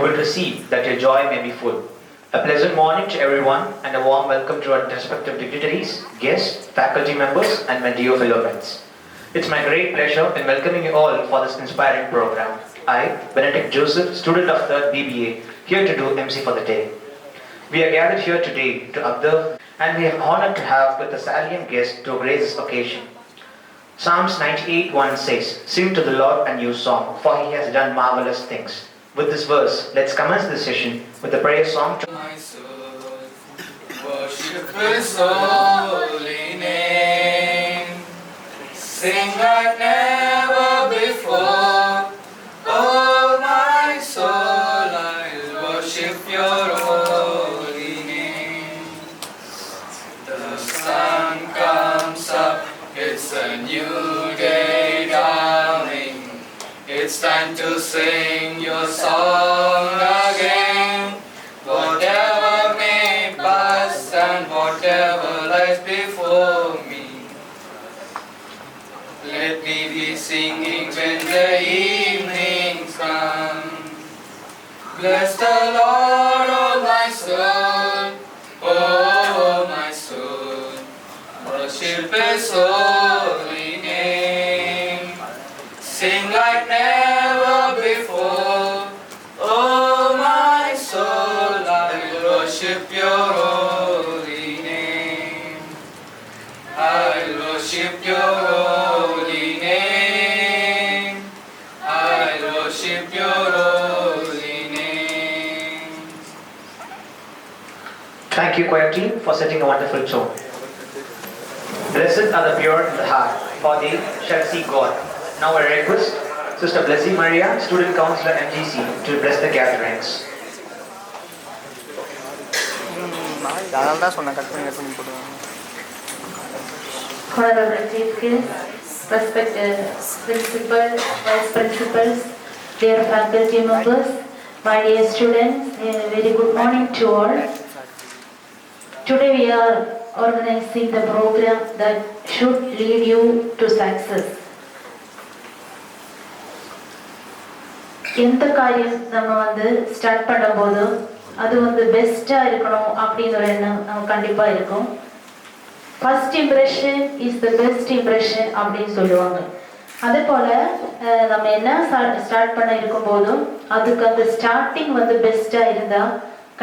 you will receive that your joy may be full. A pleasant morning to everyone and a warm welcome to our respective dignitaries, guests, faculty members and my dear fellow friends. It's my great pleasure in welcoming you all for this inspiring program. I, Benedict Joseph, student of 3rd BBA, here to do MC for the day. We are gathered here today to observe and we are honored to have with us salient guest to grace this occasion. Psalms 98:1 says, "Sing to the Lord a new song, for he has done marvelous things." With this verse, let's commence this session with a prayer song to my soul, worship His holy name, sing like never before. Oh my soul, I'll worship Your holy name. The sun comes up, it's a new day dawning. It's time to sing Your song again. Whatever may pass and whatever lies before me, let me be singing when the evening comes. Bless the Lord, oh my soul, oh my soul, worship His holy name. Sing like never before. Oh my soul, I worship Your holy name. I worship Your holy name. I worship Your holy name. Thank you, choir team, for setting a wonderful tone. Blessed are the pure in the heart, for they shall see God. Now I request Sister Blessy Maria, Student Councillor MGC, to bless the gatherings. Honorable Chief Guest, respected Principal, Vice Principals, dear faculty members, my dear students, a very good morning to all. Today we are organizing the program that should lead you to success. எந்த காரியம் நம்ம start பண்ணும்போது அது பெஸ்ட்டாக இருக்கணும் அப்படின்னு ஒரு எண்ணம் நம்ம கண்டிப்பாக இருக்கும். First impression is the best impression அப்படின்னு சொல்லுவாங்க. அதே போல் நம்ம என்ன ஸ்டார்ட் பண்ண இருக்கும்போதும் அதுக்கு அந்த ஸ்டார்டிங் பெஸ்ட்டாக இருந்தால்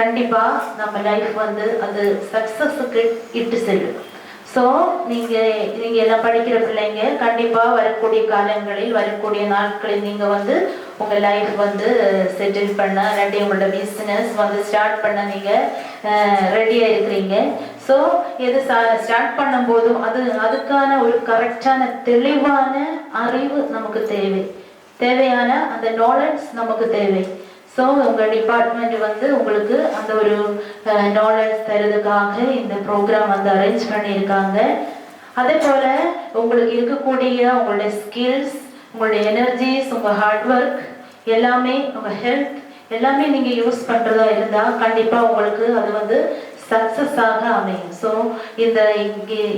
கண்டிப்பாக நம்ம லைஃப் அது சக்ஸஸுக்கு இட்டு செல்லும். ஸோ நீங்கள் எல்லாம் படிக்கிற பிள்ளைங்க கண்டிப்பாக வரக்கூடிய காலங்களில் வரக்கூடிய நாட்களில் நீங்கள் உங்கள் லைஃப் செட்டில் பண்ண இல்லாட்டி உங்களோட பிஸ்னஸ் ஸ்டார்ட் பண்ண நீங்கள் ரெடியாக இருக்கிறீங்க. ஸோ எது ஸ்டார்ட் பண்ணும்போதும் அதுக்கான ஒரு கரெக்டான தெளிவான அறிவு நமக்கு தேவையான அந்த நாலேஜ் நமக்கு தேவை. ஸோ உங்கள் டிபார்ட்மெண்ட் உங்களுக்கு அந்த ஒரு நாலேஜ் தரதுக்காக இந்த ப்ரோக்ராம் அரேஞ்ச் பண்ணியிருக்காங்க. அதே போல் உங்களுக்கு இருக்கக்கூடிய உங்களுடைய ஸ்கில்ஸ், உங்களுடைய எனர்ஜிஸ், உங்கள் ஹார்ட் ஒர்க் எல்லாமே, உங்கள் ஹெல்த் எல்லாமே நீங்கள் யூஸ் பண்ணுறதா இருந்தால் கண்டிப்பாக உங்களுக்கு அது சக்ஸஸாக அமையும். ஸோ இந்த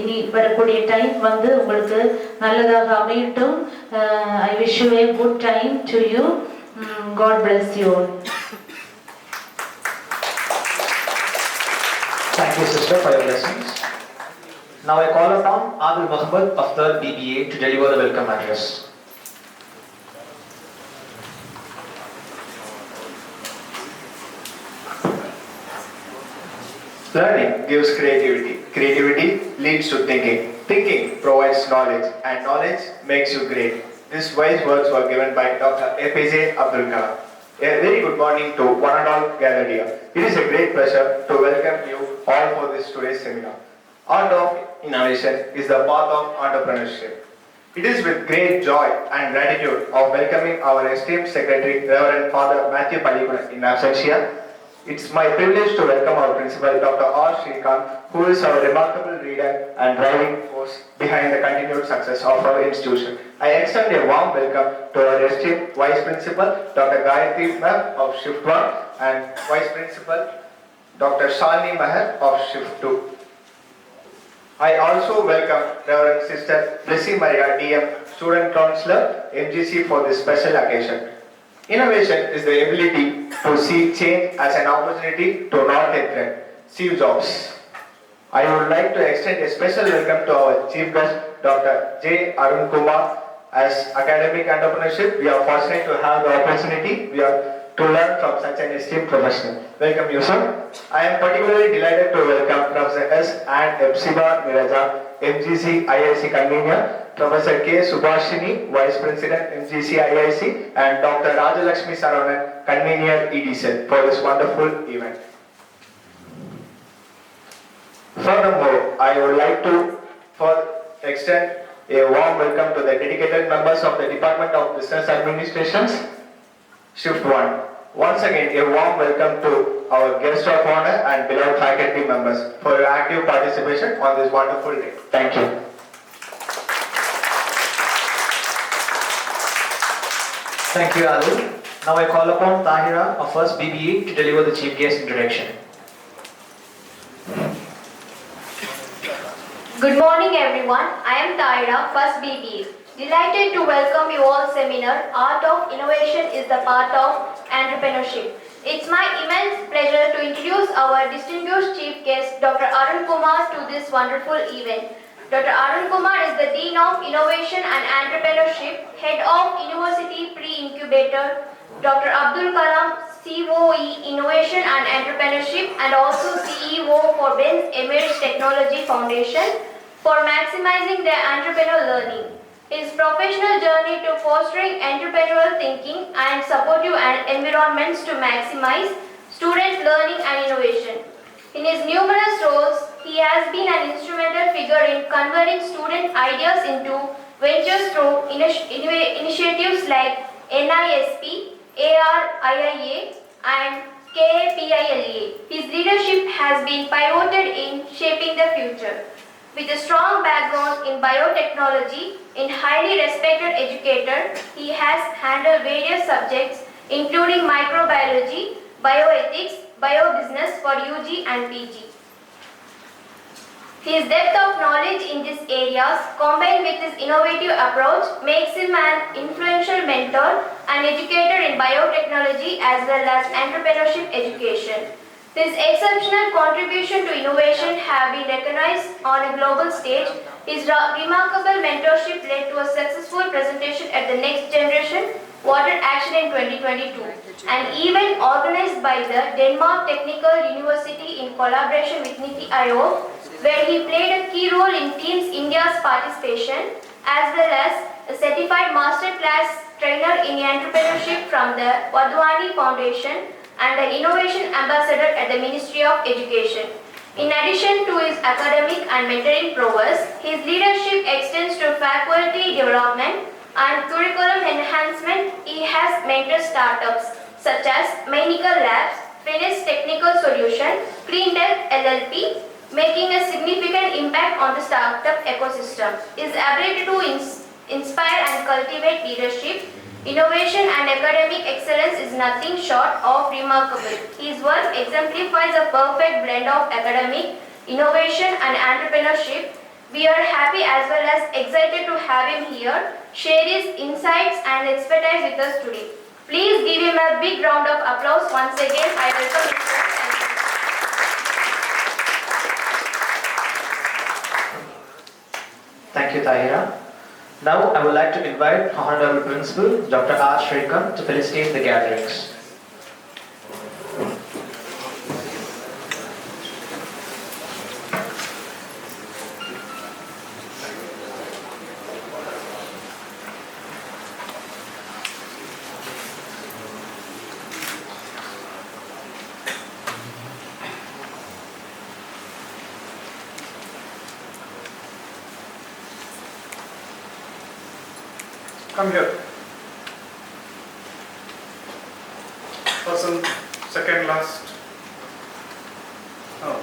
இனி வரக்கூடிய டைம் உங்களுக்கு நல்லதாக அமையட்டும். I wish you A good time to you. God bless you all. Thank you, sister, for your blessings. Now I call upon Adil Muhammad of 3rd BBA to deliver the welcome address. Learning gives creativity. Creativity leads to thinking. Thinking provides knowledge, and knowledge makes you great. These wise words were given by Dr. APJ Abdul Kalam. A very good morning to one and all gathered here. It is a great pleasure to welcome you all for this today's seminar. Art of innovation is the path of entrepreneurship. It is with great joy and gratitude of welcoming our esteemed Secretary, Reverend Father Matthew Pallikuna in absence here. It's my privilege to welcome our principal, Dr. R. Shrikant, who is our remarkable leader and driving force behind the continued success of our institution. I extend a warm welcome to our esteemed Vice Principal, Dr. Gayatri Ma'am of Shift 1 and Vice Principal, Dr. Shalini Mahar of Shift 2. I also welcome Reverend Sister Blessy Maria DM, Student Councillor, MGC for this special occasion. Innovation is the ability to see change as an opportunity to not a threat. Steve Jobs. I would like to extend a special welcome to our chief guest, Dr. J. Arun Kumar. As academic entrepreneurship, we are fortunate to have the opportunity to learn from such an esteemed professional. Welcome you, sir. I am particularly delighted to welcome Professor S. and Epsiba Niraja, MGC IIC convener, Professor K. Subhashini, Vice President MGC IIC, and Dr. Rajalakshmi Saravanan, convener EDCEL, for this wonderful event. Furthermore, I would like to extend a warm welcome to the dedicated members of the Department of Business Administrations, Shift 1. Once again, a warm welcome to our guest of honor and beloved faculty members for your active participation on this wonderful day. Thank you. Thank you, Arun. Now I call upon Tahira, our first BBA, to deliver the chief guest introduction. Good morning everyone, I am Tahira, first BBA. Delighted to welcome you all seminar, Art of Innovation is the Part of Entrepreneurship. It's my immense pleasure to introduce our distinguished chief guest, Dr. Arun Kumar, to this wonderful event. Dr. Arun Kumar is the Dean of Innovation and Entrepreneurship, Head of University Pre-Incubator, Dr. Abdul Kalam, COE Innovation and Entrepreneurship, and also CEO for Ben's Emirates Technology Foundation for maximizing their entrepreneurial learning. His professional journey to fostering entrepreneurial thinking and supportive environments to maximize student learning and innovation. In his numerous roles, he has been an instrumental figure in converting student ideas into ventures through initiatives like NISP, ARIIA, and KAPILA. His leadership has been pivoted in shaping the future. With a strong background in biotechnology, in highly respected educator, he has handled various subjects including microbiology, bioethics, biobusiness for UG and PG. His depth of knowledge in these areas, combined with his innovative approach, makes him an influential mentor and educator in biotechnology as well as entrepreneurship education. His exceptional contribution to innovation have been recognized on a global stage. His remarkable mentorship led to a successful presentation at the Next Generation Water Action in 2022, an event organized by the Denmark Technical University in collaboration with NITI Aayog, where he played a key role in Teams India's participation, as well as a certified masterclass trainer in entrepreneurship from the Wadhwani Foundation and an innovation ambassador at the Ministry of Education. In addition to his academic and mentoring prowess, his leadership extends to faculty development and curriculum enhancement. He has mentored startups such as Medical Labs, Finis Technical Solution, Clean Tech LLP, making a significant impact on the startup ecosystem. His ability to inspire and cultivate leadership, innovation and academic excellence is nothing short of remarkable. His work exemplifies a perfect blend of academic, innovation and entrepreneurship. We are happy as well as excited to have him here, share his insights and expertise with us today. Please give him a big round of applause once again. I welcome him. Thank you, Tahira. Now, I would like to invite Honorable Principal Dr. R. Shrikant to felicitate the gatherings. Come here. Person, second last. Oh.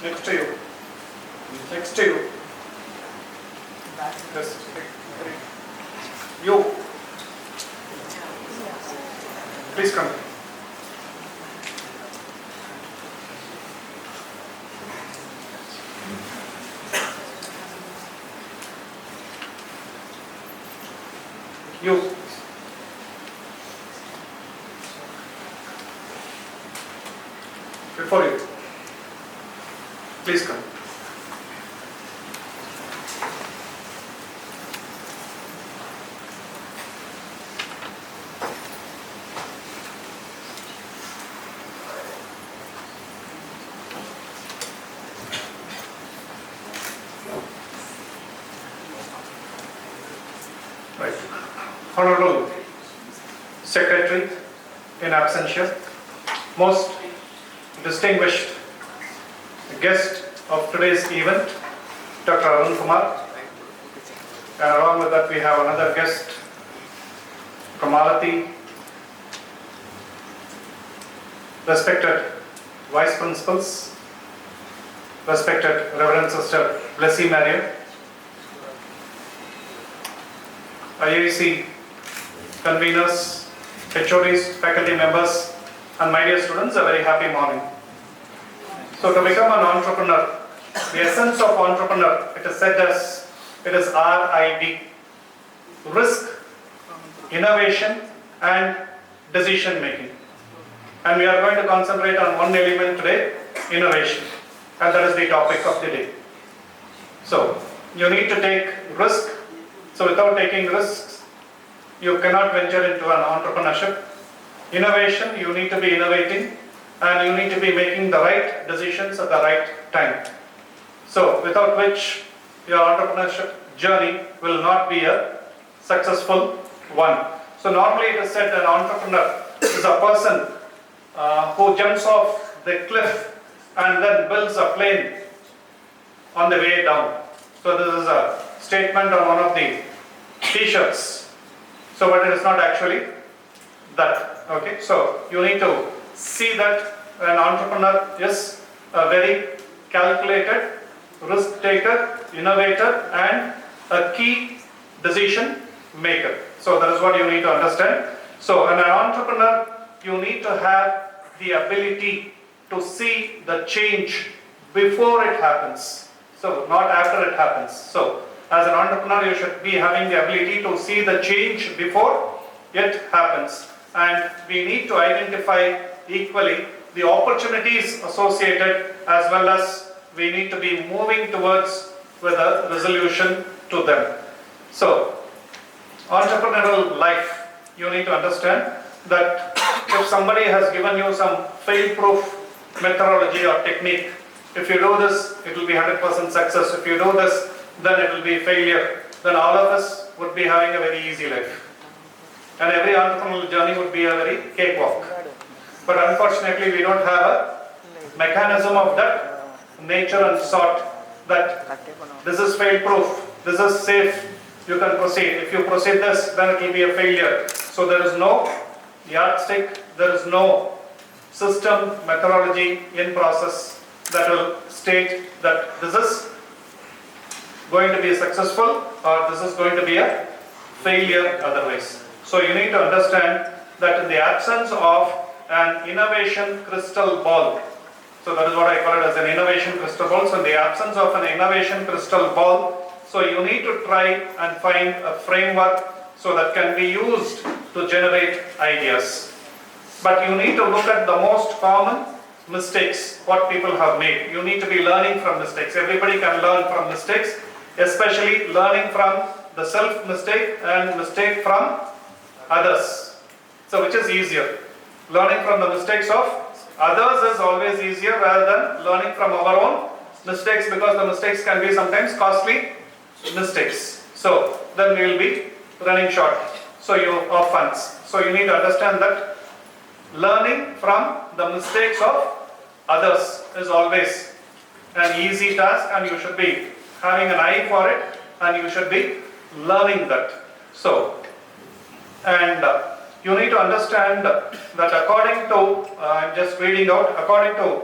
Next to you. Next to you. Yes. You. Please come. You. Before you. Please come. Right. Honorable Secretary in absentia, most distinguished guest of today's event, Dr. Arun Kumar, and along with that we have another guest, Kamalati, respected Vice Principals, respected Reverend Sister Blessy Maria, IAC conveners, HODs, faculty members, and my dear students, a very happy morning. So to become an entrepreneur, the essence of entrepreneur, it is said as, it is RID, risk, innovation, and decision making. And we are going to concentrate on one element today, innovation. And that is the topic of the day. So, you need to take risk. So without taking risks, you cannot venture into an entrepreneurship. Innovation, you need to be innovating, and you need to be making the right decisions at the right time. So without which your entrepreneurship journey will not be a successful one. So normally it is said an entrepreneur is a person who jumps off the cliff and then builds a plane on the way down. So this is a statement on one of the t-shirts. So but it is not actually that. Okay, so you need to see that an entrepreneur is a very calculated, risk taker, innovator, and a key decision maker. So that is what you need to understand. So an entrepreneur, you need to have the ability to see the change before it happens. So not after it happens. So as an entrepreneur, you should be having the ability to see the change before it happens. And we need to identify equally the opportunities associated, as well as we need to be moving towards with a resolution to them. So, entrepreneurial life, you need to understand that if somebody has given you some fail-proof methodology or technique, if you do this, it will be 100% success. If you do this, then it will be failure. Then all of us would be having a very easy life. And every entrepreneurial journey would be a very cakewalk. But unfortunately, we don't have a mechanism of that nature and sort, that this is fail-proof, this is safe, you can proceed. If you proceed this, then it will be a failure. So there is no yardstick, there is no system, methodology in process that will state that this is going to be successful or this is going to be a failure otherwise. So you need to understand that in the absence of an innovation crystal ball, so that is what I call it as an innovation crystal ball. So in the absence of an innovation crystal ball, so you need to try and find a framework so that can be used to generate ideas. But you need to look at the most common mistakes, what people have made. You need to be learning from mistakes. Everybody can learn from mistakes, especially learning from the self-mistake and mistake from others. So which is easier? Learning from the mistakes of others is always easier rather than learning from our own mistakes, because the mistakes can be sometimes costly mistakes. So then we will be running short of funds. So you need to understand that learning from the mistakes of others is always an easy task, and you should be having an eye for it, and you should be learning that. So, and you need to understand that according to, I'm just reading out, according to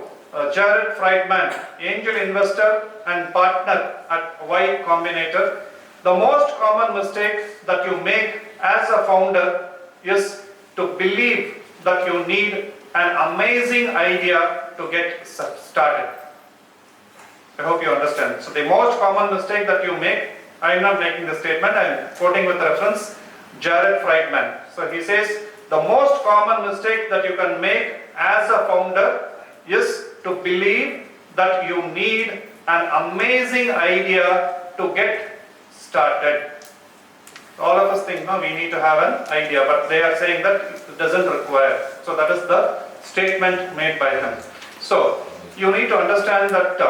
Jared Friedman, angel investor and partner at Y Combinator, the most common mistake that you make as a founder is to believe that you need an amazing idea to get started. I hope you understand. So the most common mistake that you make, I am not making the statement, I am quoting with reference. Jared Friedman. So he says, the most common mistake that you can make as a founder is to believe that you need an amazing idea to get started. All of us think, no, we need to have an idea, but they are saying that it doesn't require. So that is the statement made by him. So you need to understand that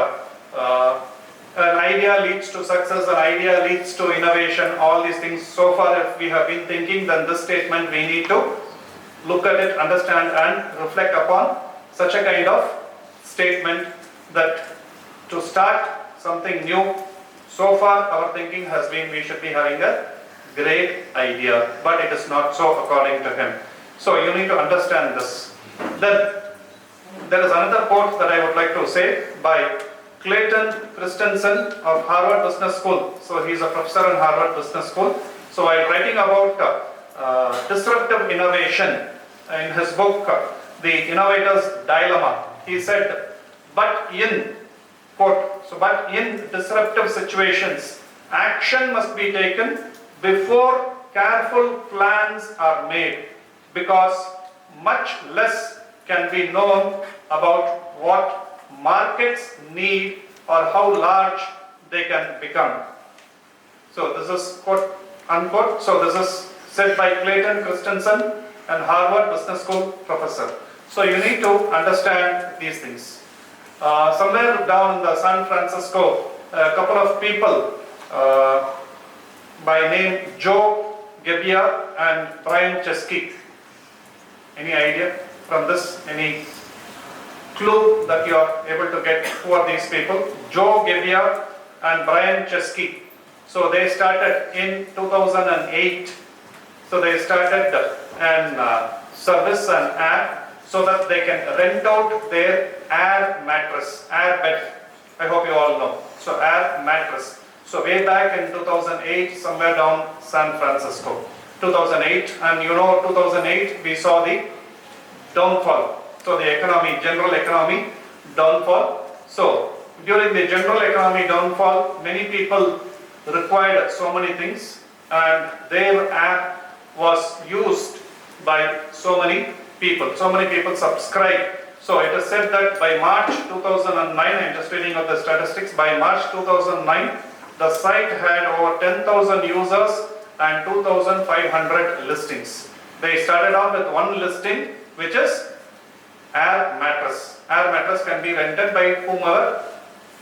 an idea leads to success, an idea leads to innovation, all these things. So far, if we have been thinking, then this statement we need to look at it, understand and reflect upon such a kind of statement that to start something new, so far our thinking has been we should be having a great idea, but it is not so according to him. So you need to understand this. Then there is another quote that I would like to say by Clayton Christensen of Harvard Business School. So he is a professor in Harvard Business School. So while writing about disruptive innovation in his book, The Innovator's Dilemma, he said, but in, quote, so but in disruptive situations, action must be taken before careful plans are made, because much less can be known about what markets need or how large they can become. So this is quote unquote. So this is said by Clayton Christensen and Harvard Business School professor. So you need to understand these things. Somewhere down in the San Francisco, a couple of people by name Joe Gebbia and Brian Chesky. Any idea from this? Any clue that you are able to get? Who are these people? Joe Gebbia and Brian Chesky. So they started in 2008. So they started an service, an app, so that they can rent out their air mattress, air bed. I hope you all know. So air mattress. So way back in 2008, somewhere down San Francisco. 2008, and you know 2008 we saw the downfall. So the economy, general economy downfall. So during the general economy downfall, many people required so many things, and their app was used by so many people. So many people subscribed. So it is said that by March 2009, I'm just reading of the statistics, by March 2009, the site had over 10,000 users and 2,500 listings. They started off with one listing, which is air mattress. Air mattress can be rented by whomever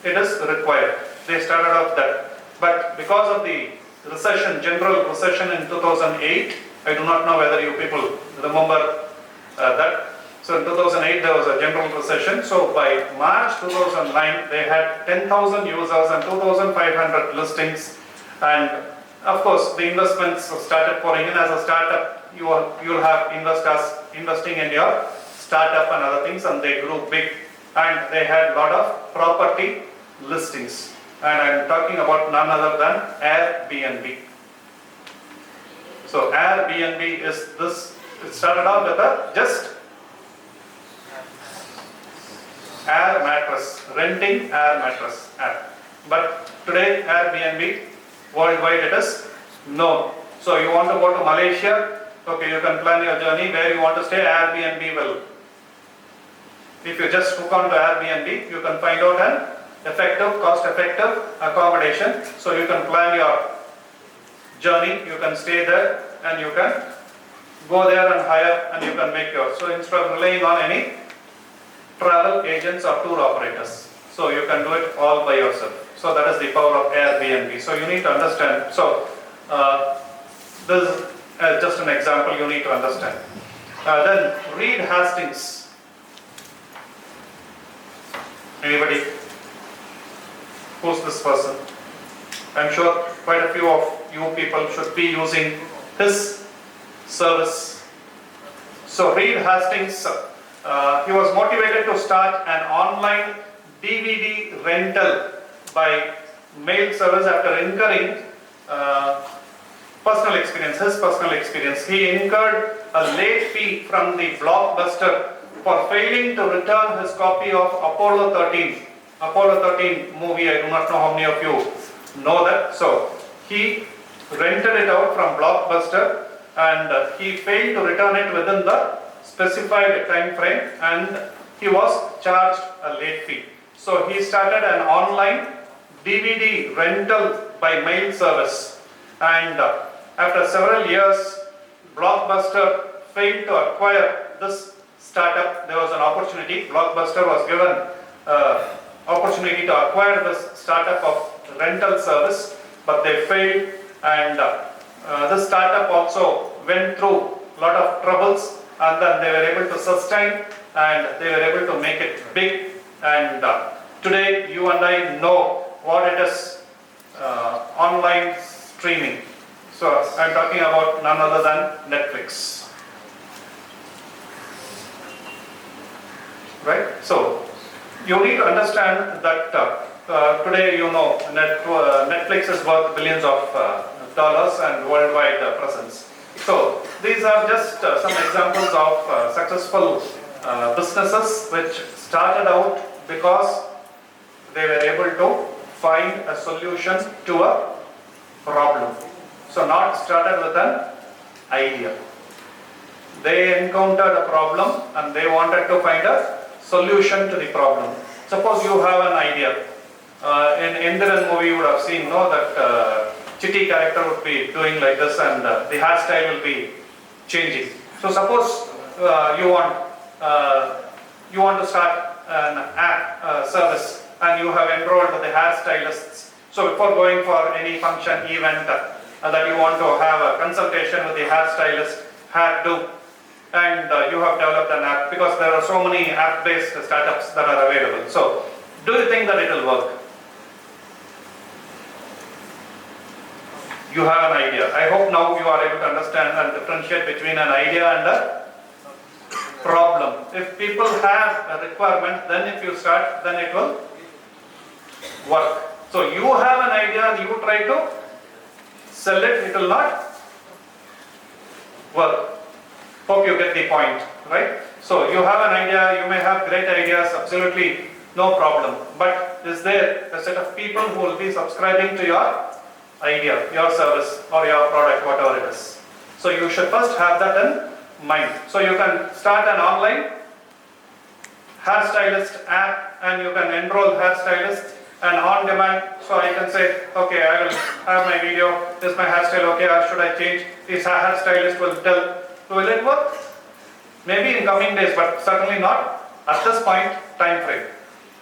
it is required. They started off that. But because of the recession, general recession in 2008, I do not know whether you people remember that. So in 2008 there was a general recession. So by March 2009 they had 10,000 users and 2,500 listings, and of course the investments started pouring in. As a startup, you will have investors investing in your startup and other things, and they grew big, and they had a lot of property listings. And I'm talking about none other than Airbnb. So Airbnb is this. It started off with a just air mattress, renting air mattress app. But today Airbnb, worldwide it is known. So you want to go to Malaysia, okay, you can plan your journey where you want to stay. Airbnb will. If you just hook on to Airbnb, you can find out an effective, cost-effective accommodation. So you can plan your journey, you can stay there, and you can go there and hire, and you can make yours. So instead of relying on any travel agents or tour operators, so you can do it all by yourself. So that is the power of Airbnb. So you need to understand. So this is just an example you need to understand. Then Reed Hastings. Anybody? Who's this person? I'm sure quite a few of you people should be using his service. So Reed Hastings, he was motivated to start an online DVD rental by mail service after incurring personal experience, his personal experience. He incurred a late fee from the Blockbuster for failing to return his copy of Apollo 13. Apollo 13 movie, I do not know how many of you know that. So he rented it out from Blockbuster and he failed to return it within the specified time frame, and he was charged a late fee. So he started an online DVD rental by mail service, and after several years, Blockbuster failed to acquire this startup. There was an opportunity. Blockbuster was given opportunity to acquire this startup of rental service, but they failed, and this startup also went through a lot of troubles, and then they were able to sustain, and they were able to make it big, and today you and I know what it is, online streaming. So I'm talking about none other than Netflix. Right? So you need to understand that today, you know, Netflix is worth billions of dollars and worldwide presence. So these are just some examples of successful businesses which started out because they were able to find a solution to a problem. So not started with an idea. They encountered a problem and they wanted to find a solution to the problem. Suppose you have an idea. In Indian movie you would have seen, no, that Chitty character would be doing like this, and the hairstyle will be changing. So suppose you want to start an app service, and you have enrolled the hairstylists. So before going for any function, event, that you want to have a consultation with the hairstylist, hairdo, and you have developed an app, because there are so many app-based startups that are available. So do you think that it will work? You have an idea. I hope now you are able to understand and differentiate between an idea and a problem. If people have a requirement, then if you start, then it will work. So you have an idea and you try to sell it, it will not work. Hope you get the point, right? So you have an idea, you may have great ideas, absolutely no problem. But is there a set of people who will be subscribing to your idea, your service or your product, whatever it is? So you should first have that in mind. So you can start an online hairstylist app, and you can enroll hairstylists, and on demand. So I can say, okay, I will have my video, this is my hairstyle, okay, or should I change? This hairstylist will tell, will it work? Maybe in coming days, but certainly not at this point time frame,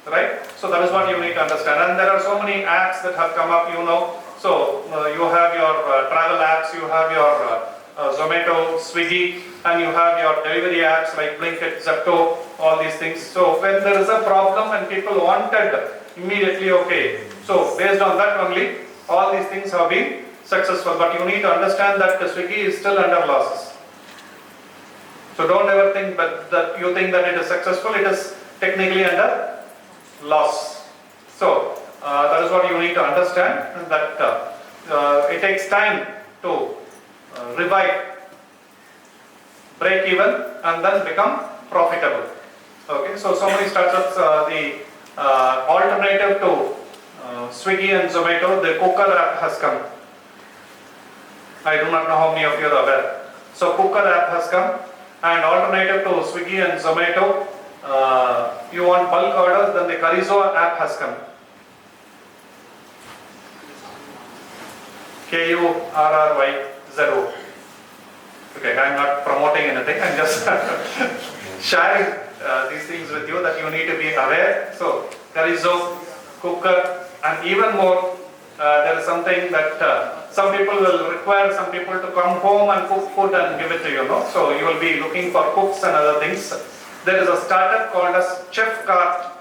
right? So that is what you need to understand. And there are so many apps that have come up, you know. So you have your travel apps, you have your Zomato, Swiggy, and you have your delivery apps like Blinkit, Zepto, all these things. So when there is a problem and people wanted immediately, okay, so based on that only, all these things have been successful. But you need to understand that the Swiggy is still under losses. So don't ever think that you think that it is successful, it is technically under loss. So that is what you need to understand, that it takes time to revive, break even, and then become profitable. Okay, so many startups, the alternative to Swiggy and Zomato, the Cooker app has come. I do not know how many of you are aware. So Cooker app has come, and alternative to Swiggy and Zomato, you want bulk orders, then the Curryzo app has come. Kurryzo. Okay, I am not promoting anything, I am just sharing these things with you, that you need to be aware. So Curryzo, Cooker, and even more, there is something that some people will require some people to come home and cook food and give it to you, no? So you will be looking for cooks and other things. There is a startup called as Chefkart.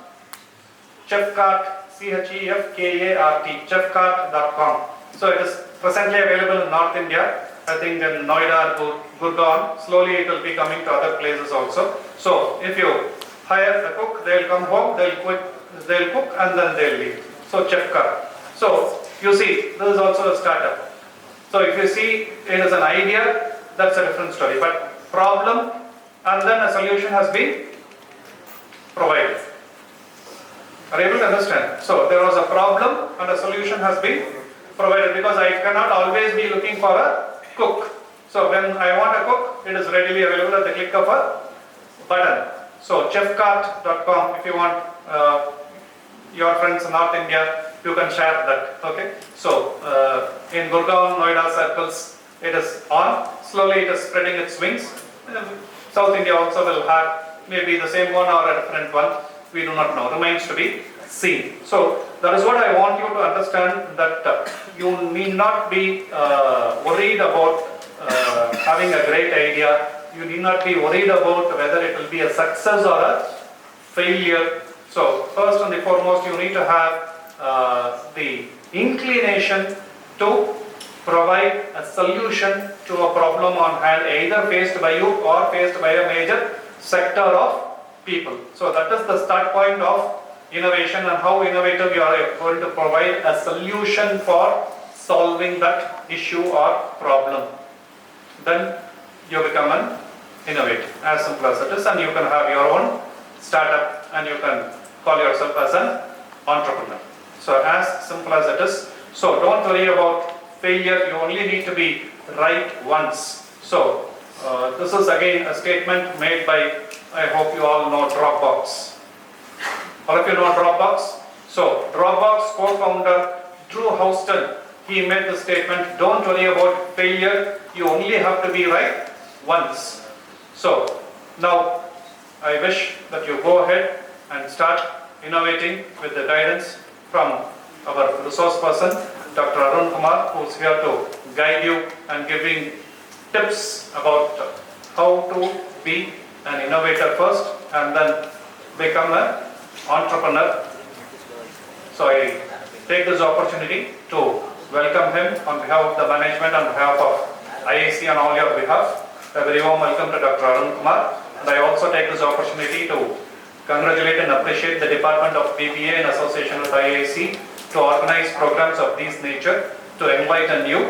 Chefkart, C-H-E-F-K-A-R-T, chefkart.com. So it is presently available in North India, I think in Noida, Gurgaon. Slowly it will be coming to other places also. So if you hire a cook, they will come home, they will cook, and then they will leave. So Chefkart. So you see, this is also a startup. So if you see it is an idea, that's a different story. But problem, and then a solution has been provided. Are you able to understand? So there was a problem and a solution has been provided, because I cannot always be looking for a cook. So when I want to cook, it is readily available at the click of a button. So chefcart.com, if you want your friends in North India, you can share that. Okay. So in Gurgaon, Noida circles, it is on. Slowly it is spreading its wings. South India also will have maybe the same one or a different one. We do not know. Remains to be seen. So that is what I want you to understand, that you need not be worried about having a great idea. You need not be worried about whether it will be a success or a failure. So first and foremost, you need to have the inclination to provide a solution to a problem on hand, either faced by you or faced by a major sector of people. So that is the start point of innovation, and how innovative you are going to provide a solution for solving that issue or problem. Then you become an innovator, as simple as it is, and you can have your own startup and you can call yourself as an entrepreneur. So as simple as it is. So don't worry about failure, you only need to be right once. So this is again a statement made by, I hope you all know Dropbox. All of you know Dropbox? So Dropbox co-founder Drew Houston, he made the statement, don't worry about failure, you only have to be right once. So now I wish that you go ahead and start innovating with the guidance from our resource person, Dr. Arun Kumar, who is here to guide you and giving tips about how to be an innovator first and then become an entrepreneur. So I take this opportunity to welcome him on behalf of the management, on behalf of IAC and all your behalf. A very warm welcome to Dr. Arun Kumar. And I also take this opportunity to congratulate and appreciate the Department of BBA in association with IAC to organize programs of this nature to enlighten you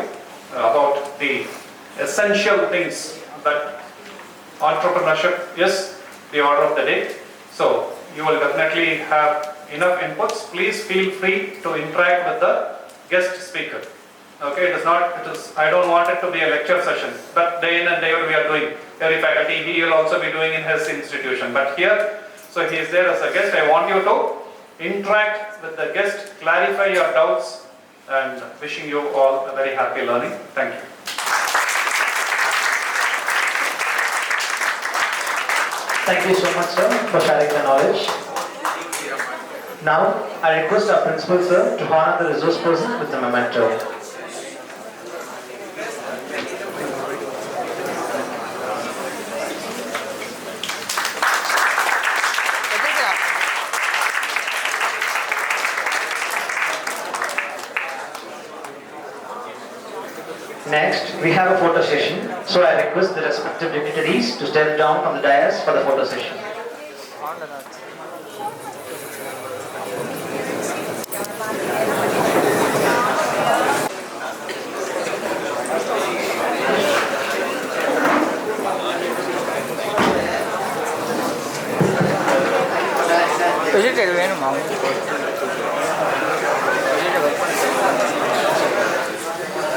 about the essential things that entrepreneurship is the order of the day. So you will definitely have enough inputs. Please feel free to interact with the guest speaker. Okay, I don't want it to be a lecture session, but day in and day out we are doing. Every faculty, he will also be doing in his institution. But here, so he is there as a guest. I want you to interact with the guest, clarify your doubts, and wishing you all a very happy learning. Thank you. Thank you so much, sir, for sharing the knowledge. Now, I request our principal, sir, to honor the resource person with the memento. Next, we have a photo session, so I request the respective dignitaries to step down from the dais for the photo session.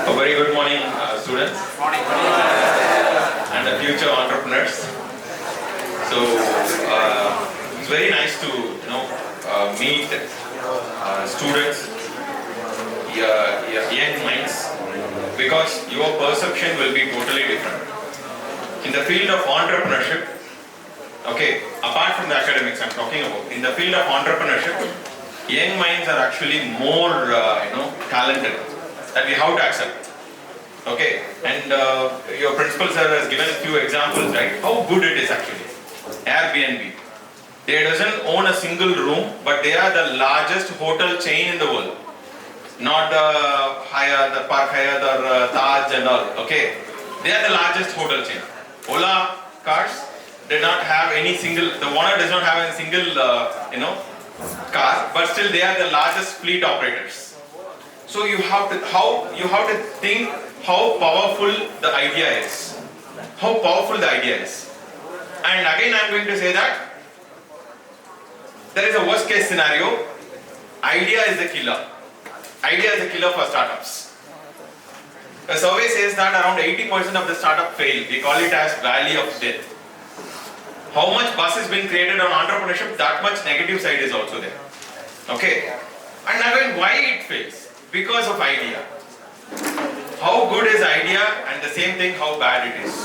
A very good morning, students. And the future entrepreneurs. So it's very nice to meet students, young minds, because your perception will be totally different. In the field of entrepreneurship, okay, apart from the academics I'm talking about, in the field of entrepreneurship, young minds are actually more talented, that we have to accept. Okay, and your principal sir has given a few examples, right? How good it is actually. Airbnb. They doesn't own a single room, but they are the largest hotel chain in the world. Not the Hyatt, the Park Hyatt or Taj and all. Okay, they are the largest hotel chain. Ola cars did not have any single. The owner does not have a single car, but still they are the largest fleet operators. So you have to think how powerful the idea is. How powerful the idea is. And again I am going to say that there is a worst case scenario. Idea is the killer. Idea is the killer for startups. A survey says that around 80% of the startup fail. We call it as valley of death. How much buzz has been created on entrepreneurship, that much negative side is also there. Okay? And again, why it fails? Because of idea. How good is idea, and the same thing how bad it is.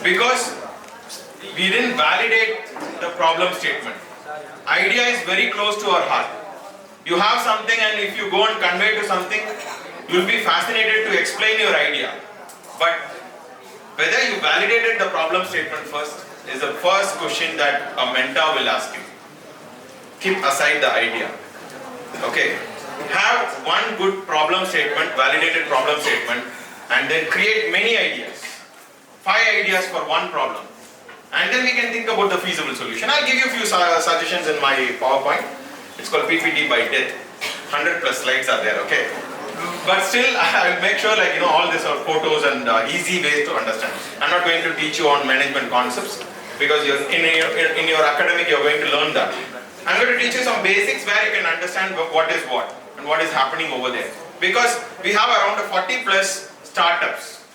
Because we didn't validate the problem statement. Idea is very close to our heart. You have something, and if you go and convey to something, you will be fascinated to explain your idea. But whether you validated the problem statement first is the first question that a mentor will ask you. Keep aside the idea. Okay? Have one good problem statement, validated problem statement, and then create many ideas. 5 ideas for one problem. And then we can think about the feasible solution. I'll give you a few suggestions in my PowerPoint. It's called PPT by death. 100 plus slides are there, okay? But still, I'll make sure all these are photos and easy ways to understand. I'm not going to teach you on management concepts because in your academic you're going to learn that. I'm going to teach you some basics where you can understand what is what and what is happening over there. Because we have around 40 plus startups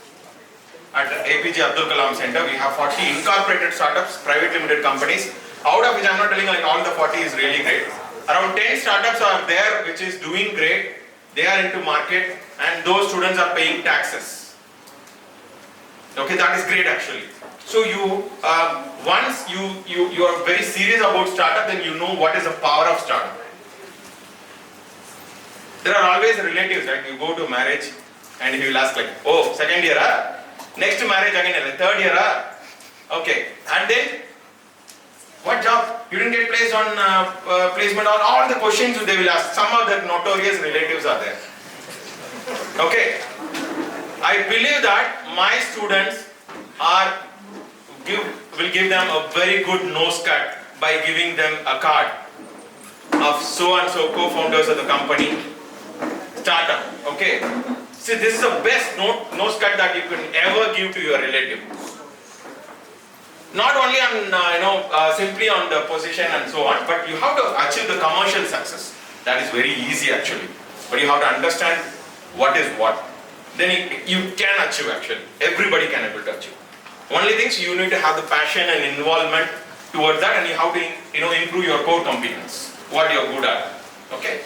at the APJ Abdul Kalam Center. We have 40 incorporated startups, private limited companies, out of which I'm not telling all the 40 is really great. Around 10 startups are there which is doing great. They are into market and those students are paying taxes. Okay, that is great actually. So you, once you are very serious about startup, then you know what is the power of startup. There are always relatives, right? You go to marriage and he will ask oh, second year, next marriage again, third year, okay. And then, what job? You didn't get placed on placement on all the questions they will ask. Some of the notorious relatives are there. Okay. I believe that my students will give them a very good nose cut by giving them a card of so and so co-founders of the company, startup. Okay. See, this is the best nose cut that you can ever give to your relative. Not only on simply on the position and so on, but you have to achieve the commercial success. That is very easy actually. But you have to understand what is what. Then you can achieve actually. Everybody can able to achieve. Only things you need to have the passion and involvement towards that, and you have to improve your core competence. What you are good at. Okay.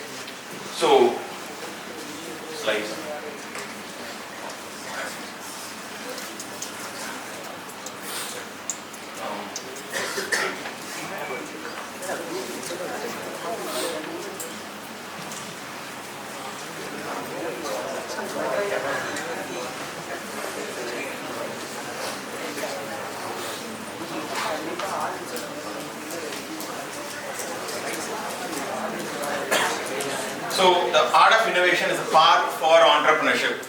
So slides. So the art of innovation is a part for entrepreneurship.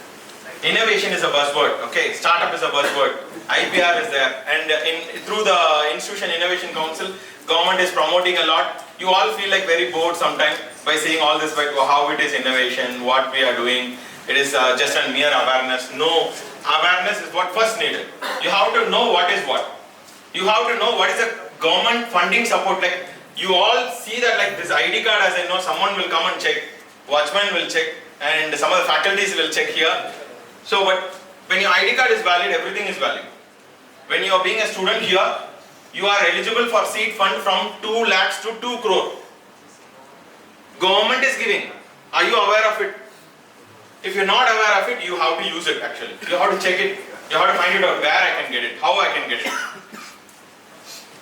Innovation is a buzzword, okay? Startup is a buzzword. IPR is there, and through the Institution Innovation Council, government is promoting a lot. You all feel very bored sometimes by seeing all this, how it is innovation, what we are doing. It is just a mere awareness. No, awareness is what first needed. You have to know what is what. You have to know what is the government funding support. You all see that this ID card, as I know, someone will come and check, watchman will check, and some of the faculties will check here. So, but when your ID card is valid, everything is valid. When you are being a student here, you are eligible for seed fund from 2 lakhs to 2 crore. Government is giving. Are you aware of it? If you are not aware of it, you have to use it actually. You have to check it. You have to find it out where I can get it, how I can get it.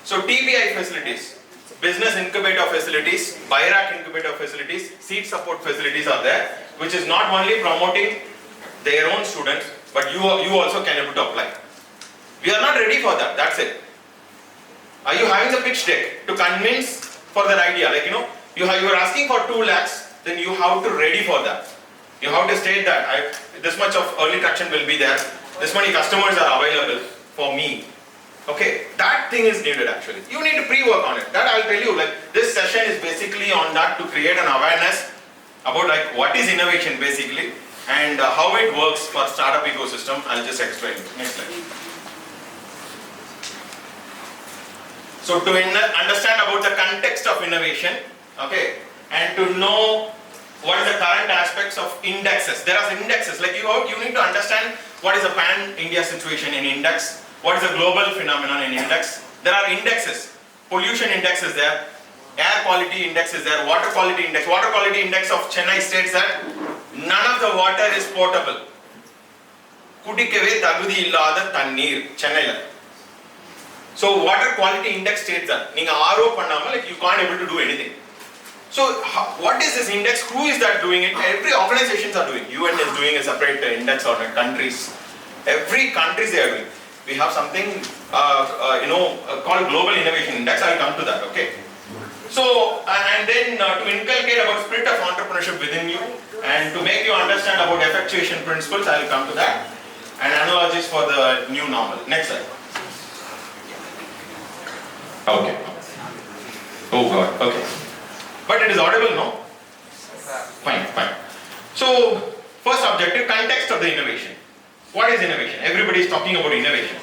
So TBI facilities, business incubator facilities, BIRAC incubator facilities, seed support facilities are there, which is not only promoting their own students, but you also can able to apply. We are not ready for that, that's it. Are you having the pitch deck to convince for that idea? You are asking for 2 lakhs, then you have to ready for that. You have to state that this much of early traction will be there, this many customers are available for me. Okay, that thing is needed actually. You need to pre-work on it. That I'll tell you, this session is basically on that, to create an awareness about what is innovation basically and how it works for startup ecosystem. I'll just explain it. Next slide. So to understand about the context of innovation, okay, and to know what is the current current aspects of indexes. There are indexes, like you need to understand what is a pan-India situation in index, what is a global phenomenon in index. There are indexes. Pollution index is there, air quality index is there, water quality index. Water quality index of Chennai states that none of the water is potable. குடிக்கவே தகுதி இல்லாத தண்ணீர் சென்னையில. So water quality index states that நீங்க RO பண்ணாம like you can't able to do anything. So what is this index? Who is that doing it? Every organizations are doing. UN is doing a separate index on countries. Every countries they are doing. We have something called Global Innovation Index. I will come to that. Okay. So and then to inculcate about spirit of entrepreneurship within you and to make you understand about effectuation principles, I will come to that. And analogies for the new normal. Next slide. Okay. Oh God. Okay. But it is audible, no? Fine. So first objective, context of the innovation. What is innovation? Everybody is talking about innovation.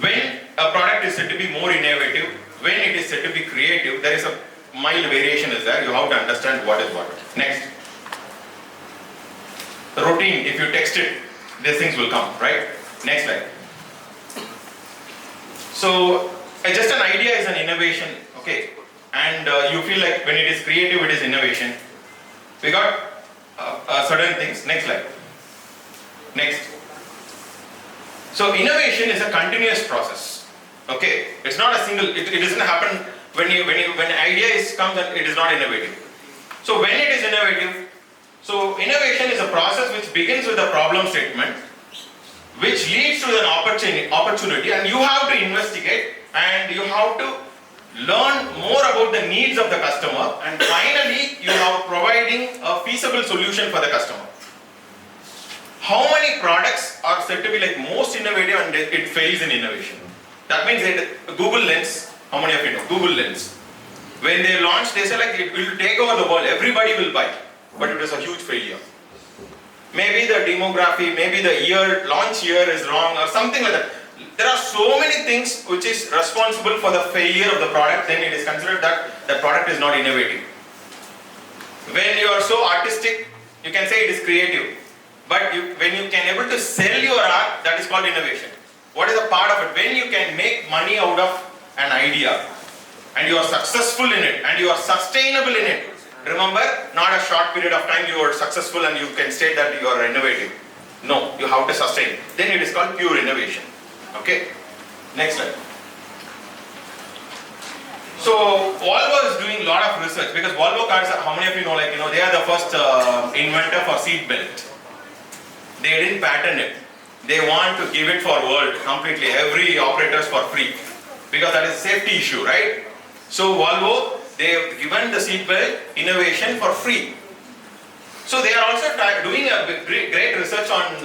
When a product is said to be more innovative, when it is said to be creative, there is a mild variation is there. You have to understand what is what. Next. The routine, if you text it, these things will come, right? Next slide. So just an idea is an innovation, okay? And you feel like when it is creative, it is innovation. We got certain things. Next slide. Next. So innovation is a continuous process. Okay, it's not a single. It doesn't happen when idea comes and it is not innovative. So when it is innovative, so innovation is a process which begins with a problem statement, which leads to an opportunity, and you have to investigate and you have to learn more about the needs of the customer, and finally you are providing a feasible solution for the customer. How many products are said to be like most innovative and it fails in innovation? That means that Google Lens, how many of you know Google Lens? When they launched, they said like it will take over the world, everybody will buy, but it was a huge failure. Maybe the demography, maybe the launch year is wrong or something like that. There are so many things which is responsible for the failure of the product, then it is considered that the product is not innovative. When you are so artistic, you can say it is creative. But when you can able to sell your art, that is called innovation. What is a part of it? When you can make money out of an idea and you are successful in it and you are sustainable in it. Remember, not a short period of time you are successful and you can state that you are innovative. No, you have to sustain. Then it is called pure innovation. Okay? Next slide. So Volvo is doing a lot of research because Volvo cars, how many of you know, like, they are the first inventor for seat belt. They didn't patent it. They want to give it for world completely, every operators for free, because that is a safety issue, right? So Volvo, they have given the seat belt innovation for free. So they are also doing a great research on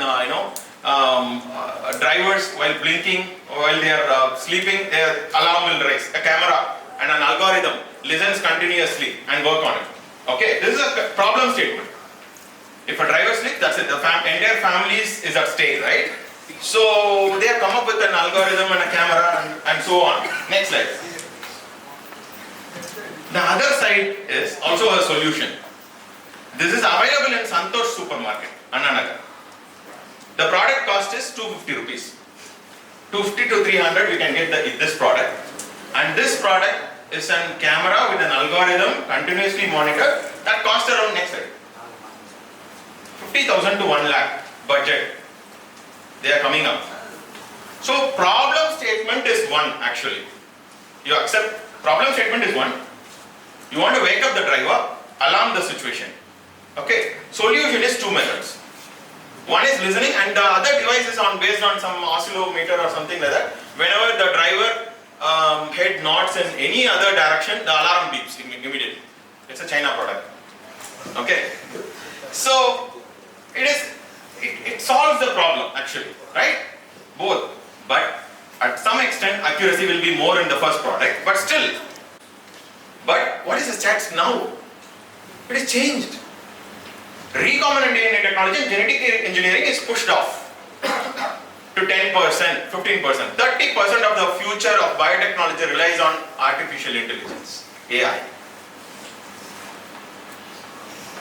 drivers while blinking, while they are sleeping, their alarm will raise. A camera and an algorithm listens continuously and work on it. Okay, this is a problem statement. If a driver sleeps, that's it. The entire family is at stake, right? So they have come up with an algorithm and a camera and so on. Next slide. The other side is also a solution. This is available in Santosh supermarket, Annanagar. The product cost is 250 rupees. 250 to 300 we can get this product. And this product is a camera with an algorithm continuously monitored. That costs around, next slide, 50,000 to 1 lakh budget. They are coming up. So problem statement is one actually. You accept problem statement is one. You want to wake up the driver, alarm the situation. Okay. Solution is two methods. One is listening and the other device is based on some oscillometer or something like that. Whenever the driver head nods in any other direction, the alarm beeps immediately. It's a China product. Okay. So it solves the problem actually, right? Both. But at some extent accuracy will be more in the first product, but still. But what is the stats now? It is changed. Recombinant DNA technology and genetic engineering is pushed off to 10%, 15%. 30% of the future of biotechnology relies on artificial intelligence, AI.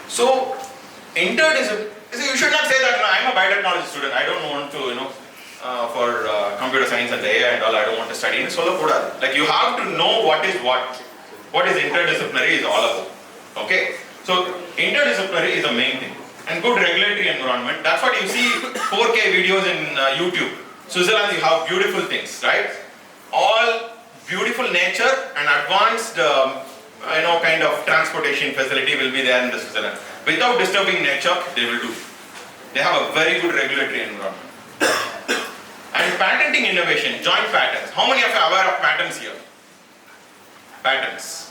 So interdisciplinary. You should not say that, I'm a biotechnology student, I don't want to, for computer science and the AI and all, I don't want to study. Like you have to know what is interdisciplinary is all about. Okay? So interdisciplinary is the main thing. And good regulatory environment. That's what you see 4K videos in YouTube. Switzerland, you have beautiful things, right? All beautiful nature and advanced, kind of transportation facility will be there in the Switzerland. Without disturbing nature, they will do. They have a very good regulatory environment. And patenting innovation, joint patents. How many of you are aware of patents here? Patents.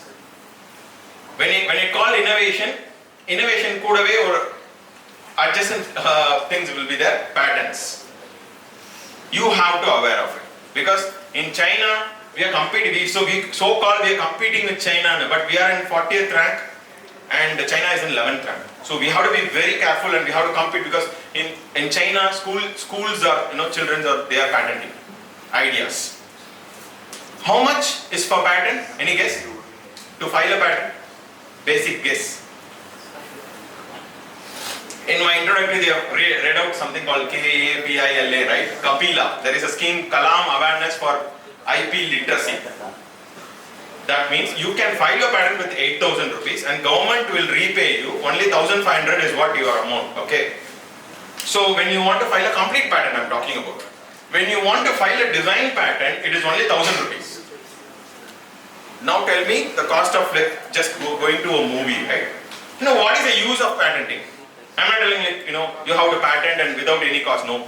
When I call innovation kudave or adjacent things will be there, patents. You have to aware of it. Because in China, we are competing, we are competing with China, but we are in 40th rank and China is in 11th rank. So we have to be very careful and we have to compete because in China, schools are, children they are patenting ideas. How much is for patent? Any guess? To file a patent? Basic guess. In my introductory, they have read out something called KAPILA, right? Kapila. There is a scheme, Kalam Awareness for IP Literacy. That means you can file a patent with 8,000 rupees and government will repay you. Only 1,500 is what your amount, okay? So when you want to file a complete patent, I'm talking about. When you want to file a design patent, it is only 1,000 rupees. Now tell me the cost of just going to a movie, right? What is the use of patenting? I'm not telling you have to patent and without any cost. No.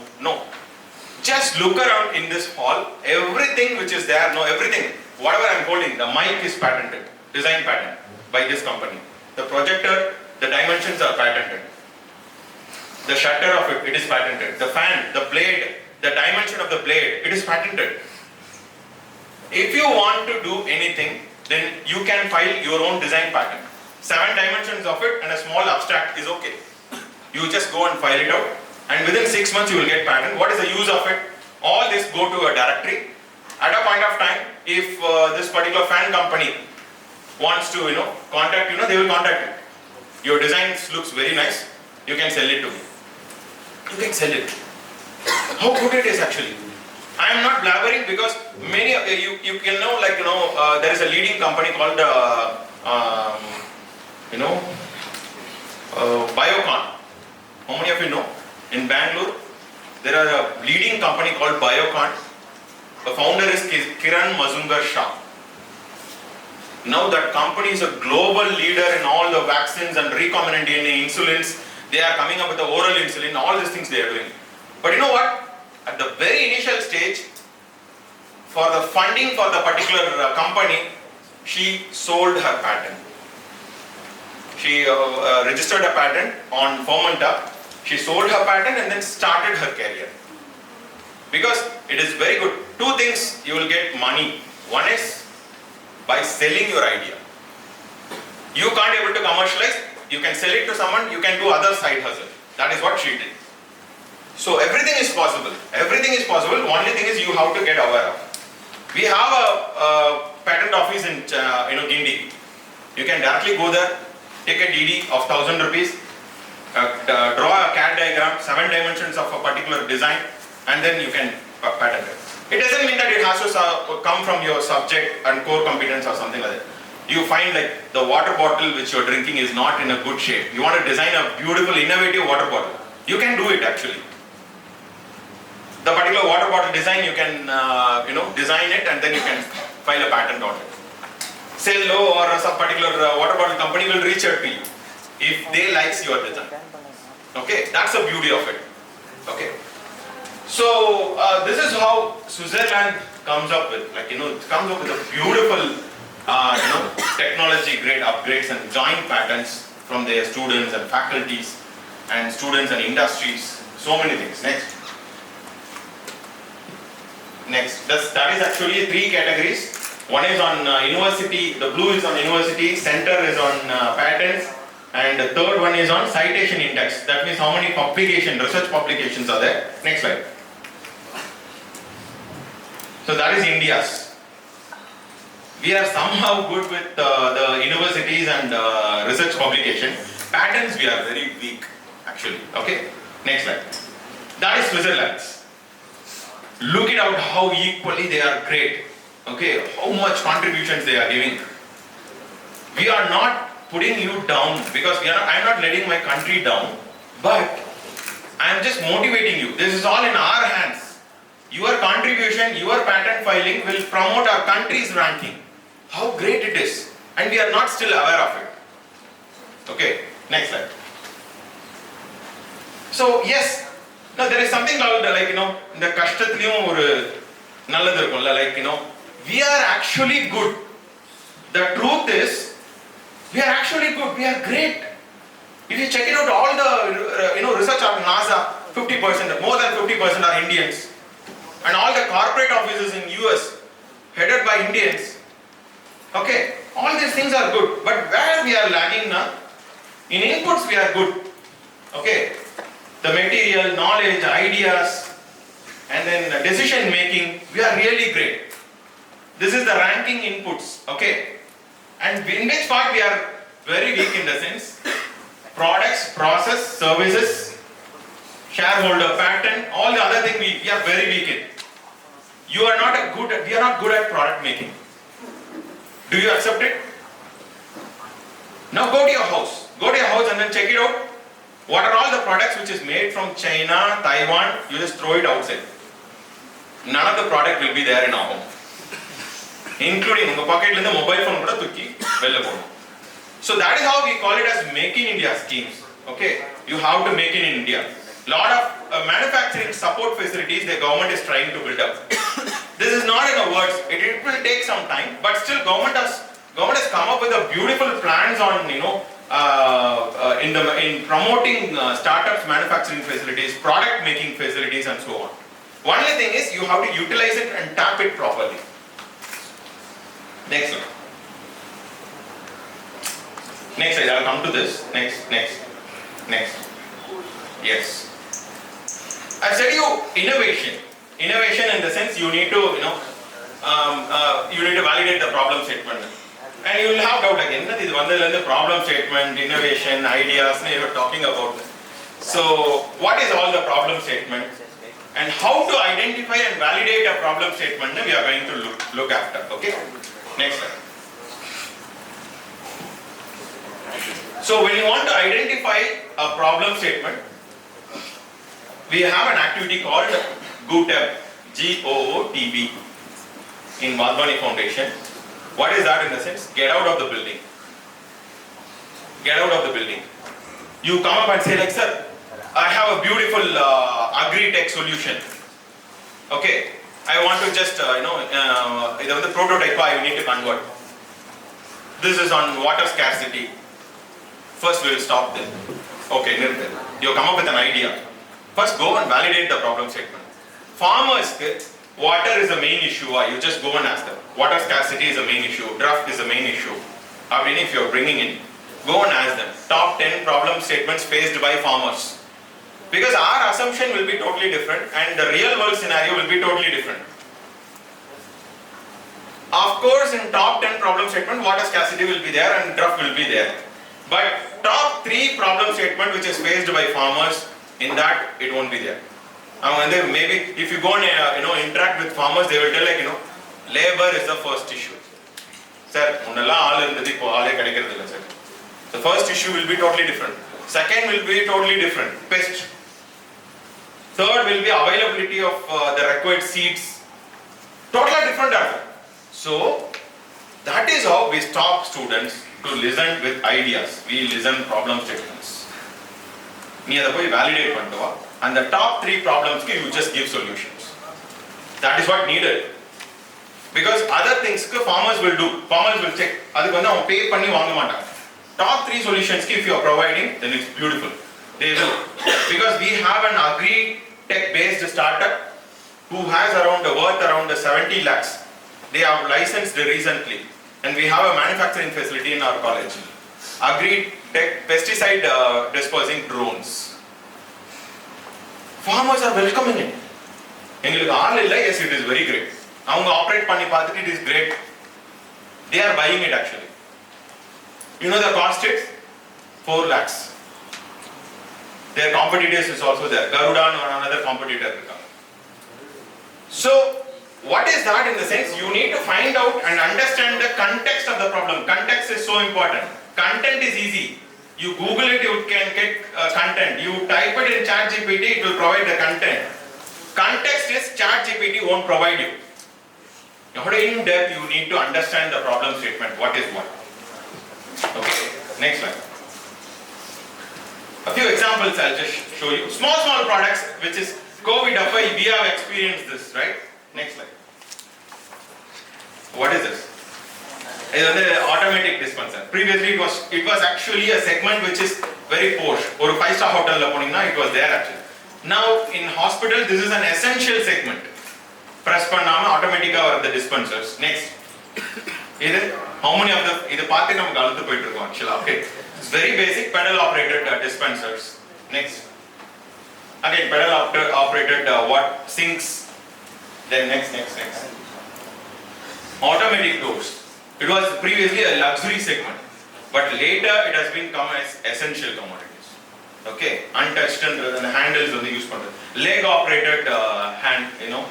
Just look around in this hall. Everything which is there, everything. Whatever I'm holding, the mic is patented. Design patent by this company. The projector, the dimensions are patented. The shutter of it is patented. The fan, the blade, the dimension of the blade, it is patented. If you want to do anything, then you can file your own design patent. 7 dimensions of it and a small abstract is okay. You just go and file it out and within 6 months you will get patent. What is the use of it? All this go to a directory. At a point of time, if this particular fan company wants to contact you, they will contact you. Your design looks very nice. You can sell it to me. You can sell it. How good it is actually. I am not blabbering because many of you can know there is a leading company called Biocon. How many of you know? In Bangalore, there is a leading company called Biocon. The founder is Kiran Mazumdar-Shah. Now that company is a global leader in all the vaccines and recombinant DNA insulins. They are coming up with the oral insulin, all these things they are doing. But you know what? At the very initial stage, for the funding for the particular company, she sold her patent. She registered a patent on Fermenta. She sold her patent and then started her career. Because it is very good. 2 things you will get money. One is by selling your idea. You can't able to commercialize. You can sell it to someone. You can do other side hustle. That is what she did. So everything is possible. Everything is possible. Only thing is you have to get aware of. We have a patent office in Guindy. You can directly go there, take a DD of 1,000 rupees, draw a CAD diagram, 7 dimensions of a particular design, and then you can patent it. It doesn't mean that it has to come from your subject and core competence or something like that. You find like the water bottle which you're drinking is not in a good shape. You want to design a beautiful, innovative water bottle. You can do it actually. The particular water bottle design, you can design it and then you can file a patent on it. Cello or some particular water bottle company will reach out to you if they likes your design. Okay, that's the beauty of it. Okay. So this is how Switzerland comes up with, it comes up with a beautiful, technology grade upgrades and joint patents from their students and faculties and students and industries. So many things. Next, that is actually 3 categories. One is on university, the blue is on university, center is on patents, and the third one is on citation index. That means how many research publications are there. Next slide. So that is India's. We are somehow good with the universities and research publication. Patents we are very weak. actually. Okay, next slide. That is Switzerland. Look it out how equally they are great. Okay, how much contributions they are giving. We are not putting you down because I am not letting my country down, but I am just motivating you. This is all in our hands. Your contribution, your patent filing will promote our country's ranking. How great it is, and we are not still aware of it. Okay, next slide. So yes, now there is something called like in the kashtathliyum oru நல்லது இருக்கும்ல, like we are actually good. The truth is we are actually good, we are great. If you check it out, all the research on NASA, 50%, more than 50% are Indians, and all the corporate offices in US headed by Indians. Okay, all these things are good, but where we are lagging now, in inputs we are good. Okay, the material, knowledge, ideas, and then decision making, we are really great. This is the ranking inputs. Okay, and in which part we are very weak in the sense products, process, services, shareholder pattern, all the other things we are very weak in. We are not good at product making. Do you accept it? Now go to your house. Go to your house and then check it out. What are all the products which is made from China, Taiwan? You just throw it outside. None of the product will be there in our home. Including in the pocket in the mobile phone kuda thukki vella podum. So that is how we call it as Make in India schemes. Okay, you have to make in India. Lot of manufacturing support facilities the government is trying to build up. This is not in the words. It will take some time, but still government has come up with a beautiful plans on in promoting startups, manufacturing facilities, product making facilities, and so on. Only thing is you have to utilize it and tap it properly. Next slide. Next slide. I'll come to this. Next. Yes. I said you innovation. Innovation in the sense you need to validate the problem statement. And you will have doubt again. This is the problem statement, innovation, ideas you are talking about. So what is all the problem statement? And how to identify and validate a problem statement we are going to look after. Okay? Next slide. So when you want to identify a problem statement, we have an activity called GOOTB, GOOTB in Madhvani Foundation. What is that in the sense? Get out of the building. Get out of the building. You come up and say like, sir, I have a beautiful agri-tech solution. Okay, I want to just the prototype you need to convert. This is on water scarcity. First we will stop there. Okay, you come up with an idea. First go and validate the problem statement. Farmers, water is the main issue. You just go and ask them. Water scarcity is the main issue. Drought is the main issue. I mean, if you are bringing in, go and ask them. Top 10 problem statements faced by farmers. Because our assumption will be totally different and the real world scenario will be totally different. Of course, in top 10 problem statement, water scarcity will be there and drought will be there. But top 3 problem statement which is faced by farmers, in that it won't be there. Maybe if you go and interact with farmers, they will tell like labor is the first issue. Sir, the first issue will be totally different. Second will be totally different. Pest. Third will be availability of the required seeds. Totally different answer. So that is how we stop students to listen with ideas. We listen problem statements. You validate and the top 3 problems you just give solutions. That is what needed. Because other things farmers will do. Farmers will check. Pay panni vaanga maatanga. Top 3 solutions if you are providing, then it's beautiful. They will. Because we have an agri-tech based startup who has worth around 70 lakhs. They have licensed recently. And we have a manufacturing facility in our college. Agri-tech pesticide dispersing drones. Farmers are welcoming it. Yes, it is very great. Operate panni paathu, it is great. They are buying it actually. You know the cost is 4 lakhs. their competitors is also there. Garudan or another competitor. So, what is that in the sense? You need to find out and understand the context of the problem. Context is so important. Content is easy. You Google it, you can get content. You type it in ChatGPT, it will provide the content. Context is ChatGPT won't provide you. In depth, you need to understand the problem statement. What is what? Okay, next slide. A few examples I'll just show you. Small products, which is COVID, we have experienced this, right? Next slide. What is this? It is the automatic dispenser. Previously, it was actually a segment which is very posh. Or a 5-star hotel, it was there actually. Now in hospital, this is an essential segment. Press pannama automatic or the dispensers. Next. How many of the? This part we actually. Okay. It's very basic pedal operated dispensers. Next. Again, pedal operated what? Sinks. Then next. Automatic doors. It was previously a luxury segment, but later it has become as essential commodities. Okay, untouched and the handles on the use part. Leg operated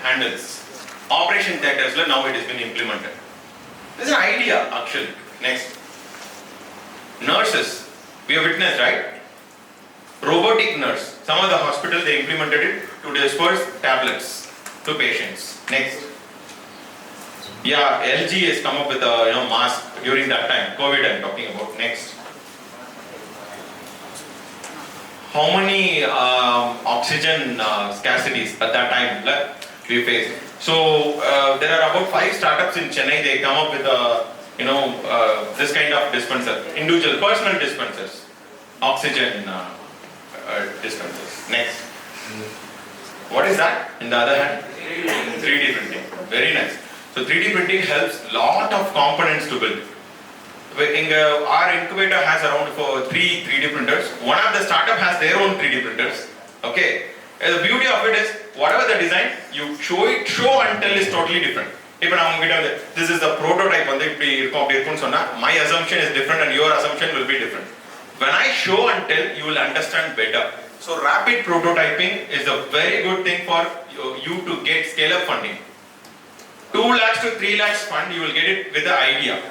handles. Operation theaters, now it has been implemented. This is an idea actually. Next. Nurses, we have witnessed, right? Robotic nurse. Some of the hospitals they implemented it to disperse tablets to patients. Next. Yeah, LG has come up with a mask during that time. COVID I'm talking about. Next. How many oxygen scarcities at that time we faced? So there are about 5 startups in Chennai. They come up with this kind of dispenser, individual personal dispensers, oxygen dispensers. Next. What is that? In the other hand, 3D printing. Very nice. So 3D printing helps lot of components to build. Our incubator has around 3 3D printers. One of the startup has their own 3D printers. Okay. The beauty of it is whatever the design, you show until it's totally different. This is the prototype. My assumption is different and your assumption will be different. When I show and tell, you will understand better. So rapid prototyping is a very good thing for you to get scale-up funding. 2 lakhs to 3 lakhs fund, you will get it with the idea.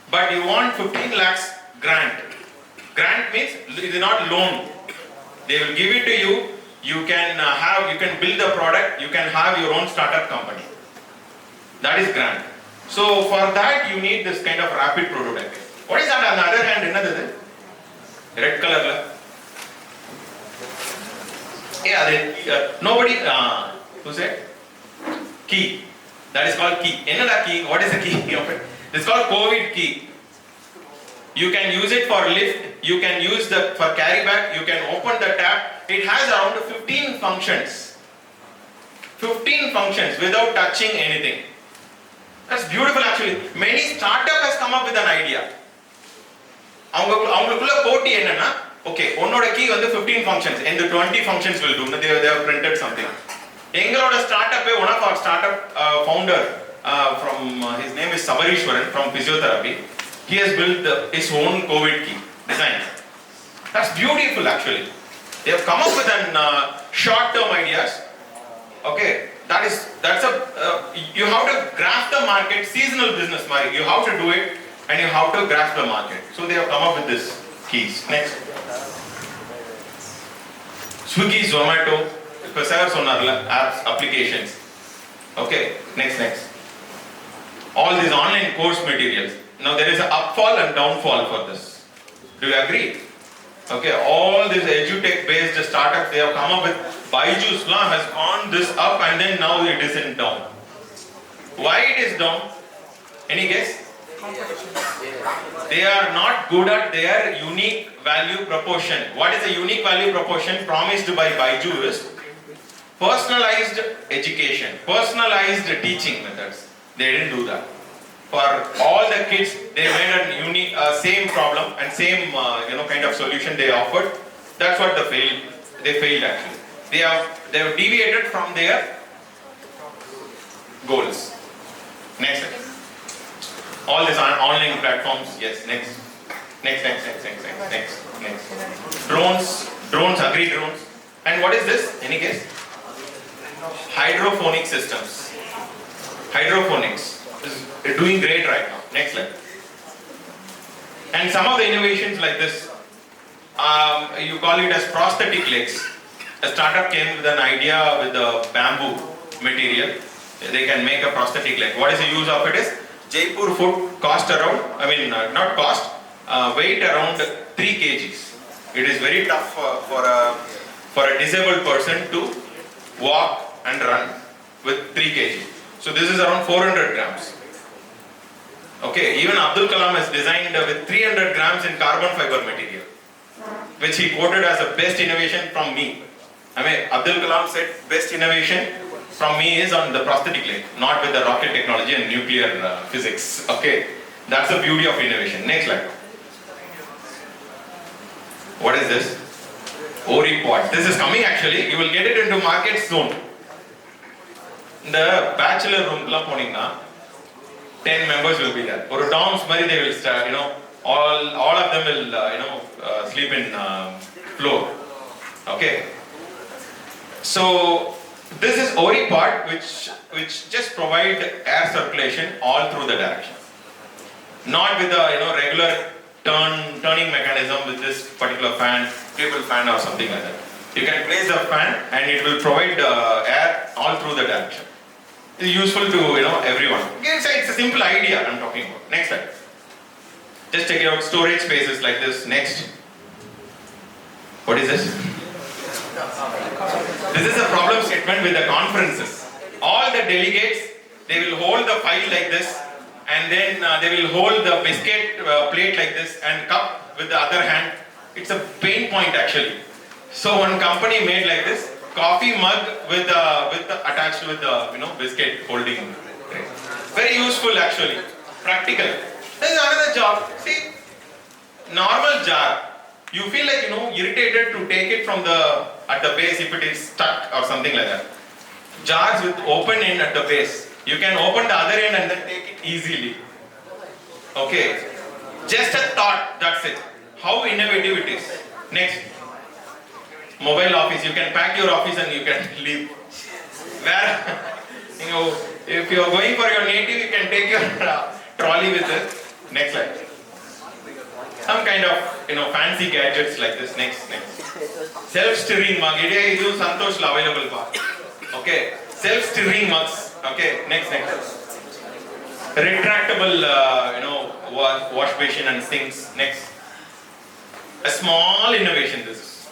But you want 15 lakhs grant. Grant means it is not loan. They will give it to you. You can build the product. You can have your own startup company. That is grant. So for that you need this kind of rapid prototyping. What is that on the other hand? Another red color. Yeah, nobody. Who said? Key. That is called key. Another key. What is the key of it? It's called COVID key. You can use it for lift. You can use for carry bag. You can open the tap. It has around 15 functions. 15 functions without touching anything. That's beautiful actually. Many startup has come up with an idea. Okay, one key on the 15 functions and the 20 functions will do. They have printed something. Startup, one of our startup founder, his name is Sabarishwaran from physiotherapy. He has built his own COVID key design. That's beautiful actually. They have come up with short-term ideas. Okay, you have to grasp the market, seasonal business market. You have to do it and you have to grasp the market. So they have come up with this keys. Next. Swiggy, Zomato, apps, applications. Okay, next. All these online course materials. Now there is an upfall and downfall for this. Do you agree? Okay, all these edutech based startups, they have come up with Byju's has gone this up and then now it is in down. Why it is down? Any guess? They are not good at their unique value proposition. What is the unique value proposition promised by Byju is personalized education, personalized teaching methods. They didn't do that. For all the kids, they made a unique, same problem and same kind of solution they offered. That's what they failed actually. They have deviated from their goals. Next. All these online platforms. Yes. Next. Next. Drones, agri drones. And what is this? Any guess? Hydroponic systems. Hydroponics is doing great right now. Next slide. And some of the innovations like this, you call it as prosthetic legs. A startup came with an idea with the bamboo material. They can make a prosthetic leg. What is the use of it is, Jaipur foot cost around, weight around 3 kgs. It is very tough for a disabled person to walk and run with 3 kg. So this is around 400 grams. Okay, even Abdul Kalam has designed with 300 grams in carbon fiber material, which he quoted as the best innovation from me. I mean, Abdul Kalam said best innovation from me is on the prosthetic leg, not with the rocket technology and nuclear physics. Okay, that's the beauty of innovation. Next slide. What is this? Ori pot. This is coming actually. You will get it into market soon. The bachelor room la poningna 10 members will be there. Or dorms mari they will start, all of them will sleep in floor. Okay. So this is Ori pot which just provide air circulation all through the direction. Not with the regular turning mechanism with this particular fan, table fan or something like that. You can place the fan and it will provide air all through the direction. It's useful to everyone. It's a simple idea I'm talking about. Next slide. Just take out storage spaces like this. Next. What is this? This is a problem statement with the conferences. All the delegates, they will hold the file like this, and then they will hold the biscuit plate like this and cup with the other hand. It's a pain point actually. So one company made like this coffee mug with attached with the biscuit holding tray. Very useful actually, practical. There is another job. See, normal jar. You feel like irritated to take it from at the base if it is stuck or something like that. Jars with open end at the base. You can open the other end and then take it easily. Okay. Just a thought, that's it. How innovative it is. Next. Mobile office. You can pack your office and you can leave. Where, if you are going for your native, you can take your trolley with it. Next slide. Some kind of fancy gadgets like this. Next. Self-stirring mug. It is Santosh available. Okay. Self-stirring mugs. Okay. Next. Retractable, wash basin and sinks. Next. A small innovation. This.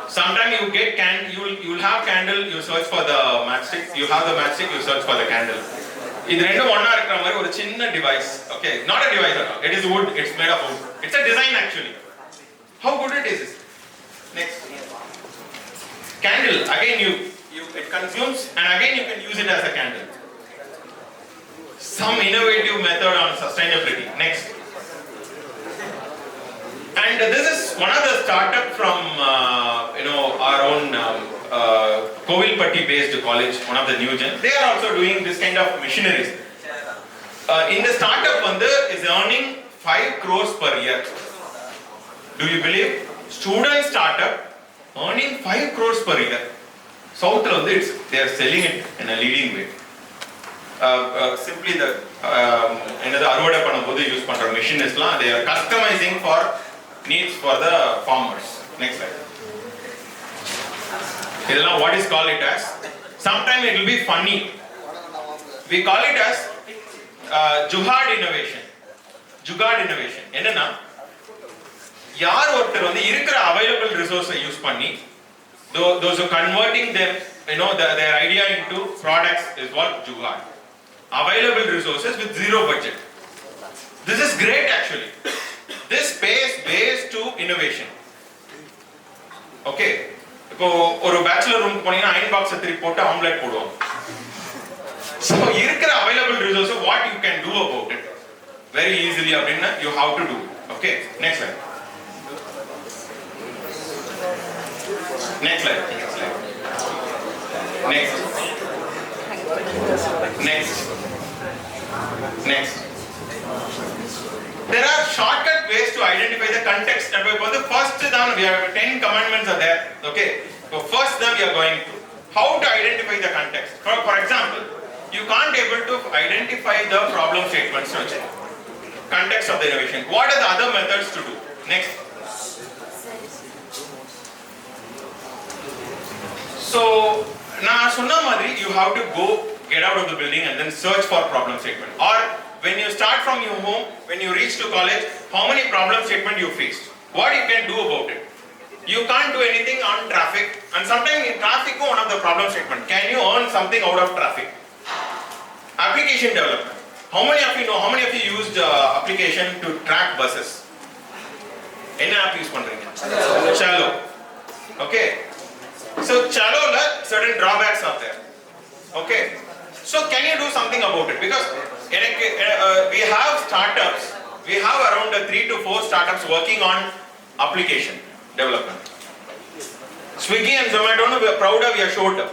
Sometimes you get you will have candle. You search for the matchstick. You have the matchstick. You search for the candle. This is a chinna device. Okay, not a device at all. It is wood. It's made of wood. It's a design actually. How good it is. Next. Candle. Again, it consumes and again you can use it as a candle. Some innovative method on sustainability. Next. And this is one of the startup from our own Kovilpatti based college, one of the new gen. They are also doing this kind of machineries. In the startup is earning 5 crores per year. Do you believe? Student startup earning 5 crores per year. South they are selling it in a leading way. Simply the Arvada Panabodu use pandra machine is they are customizing for needs for the farmers. Next slide. What is called it as? Sometimes it will be funny. We call it as Jugaad innovation. Jugaad innovation. Enna? Yaar orther irukra available resource use panni, those who converting them, their idea into products is what Jugaad. Available resources with zero budget. This is great actually. This pays base to innovation. Okay. Or bachelor room iron box put omelette poduvom. So available resources, what you can do about it very easily, you have to do it. Okay. Next slide. Next. There are shortcut ways to identify the context. And the first down, we have 10 commandments are there. Okay. So first then we are going to how to identify the context. For example, you can't able to identify the problem statements. Context of the innovation. What are the other methods to do? Next. So, you have to go get out of the building and then search for problem statement. Or when you start from your home, when you reach to college, how many problem statement you faced? What you can do about it? You can't do anything on traffic, and sometimes in traffic one of the problem statement. Can you earn something out of traffic? Application development. How many of you know? How many of you used application to track buses? Any app use pandringa? Chalo. Okay. So chalo la certain drawbacks are there. Okay. So can you do something about it? Because we have startups. We have around 3 to 4 startups working on application development. Swiggy and Zomato, we are proud of, we are showed up.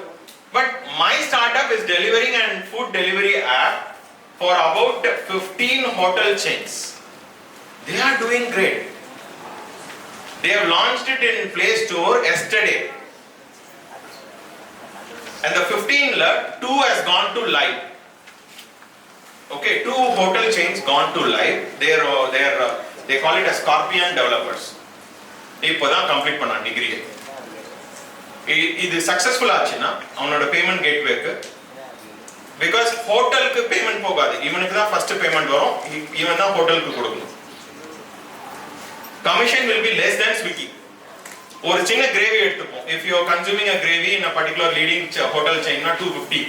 But my startup is delivering a food delivery app for about 15 hotel chains. They are doing great. They have launched it in Play Store yesterday. And the 15, 2 has gone to live. Okay, 2 hotel chains gone to live. They call it as Scorpion developers. இப்போதான் complete பண்ணான் டிகிரியை. இது successful ஆச்சுன்னா அவனோட payment கேட்வேக்கு because ஹோட்டலுக்கு payment போகாது, இவனுக்கு தான் ஃபர்ஸ்ட் பேமெண்ட் வரும், இவன் தான் ஹோட்டலுக்கு கொடுக்கணும். Commission will be less than Swiggy. ஒரு சின்ன கிரேவி எடுத்துப்போம். If you are consuming a gravy in a particular leading hotel செயின்னா 250.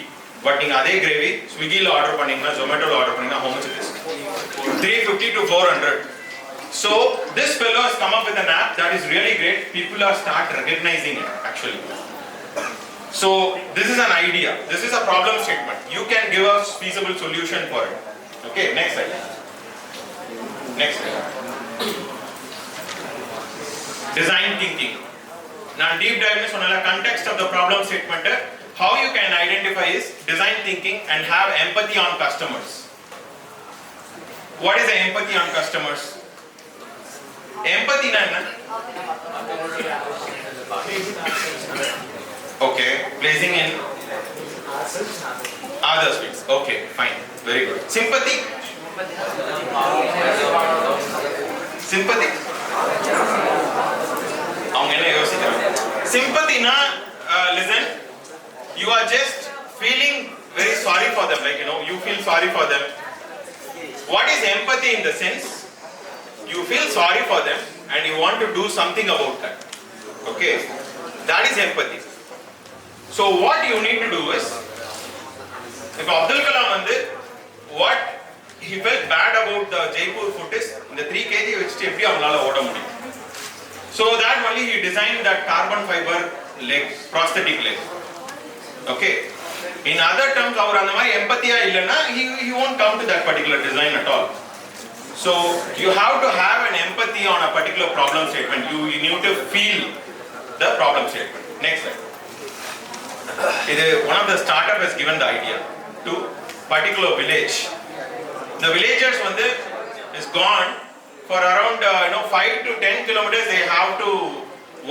பட் நீங்க அதே கிரேவி ஸ்விக்கியில் ஆர்டர் பண்ணீங்கன்னா, ஜொமேட்டோவில் ஆர்டர் பண்ணீங்கன்னா how much it is? 350 to 400. So this fellow has come up with an app that is really great. People are start recognizing it actually. So this is an idea. This is a problem statement. You can give us feasible solution for it. Okay, next slide. Next slide. Design thinking. Now deep dive in the context of the problem statement. How you can identify is design thinking and have empathy on customers. What is the empathy on customers? Empathy na okay, placing in others' feelings. Okay, fine, very good. Sympathy. Sympathy. Sympathy na listen. You are just feeling very sorry for them, like you feel sorry for them. What is empathy in the sense? You feel sorry for them and you want to do something about that. Okay, that is empathy. So what you need to do is, if Abdul Kalam what he felt bad about the Jaipur foot is the 3 kg which every avanala oda mudiyum. So that only he designed that carbon fiber leg, prosthetic leg. Okay, in other terms our andamai empathy illana he won't come to that particular design at all. So you have to have an empathy on a particular problem statement. You need to feel the problem statement. Next slide. One of the startup has given the idea to particular village. The villagers is gone for around 5 to 10 kilometers. They have to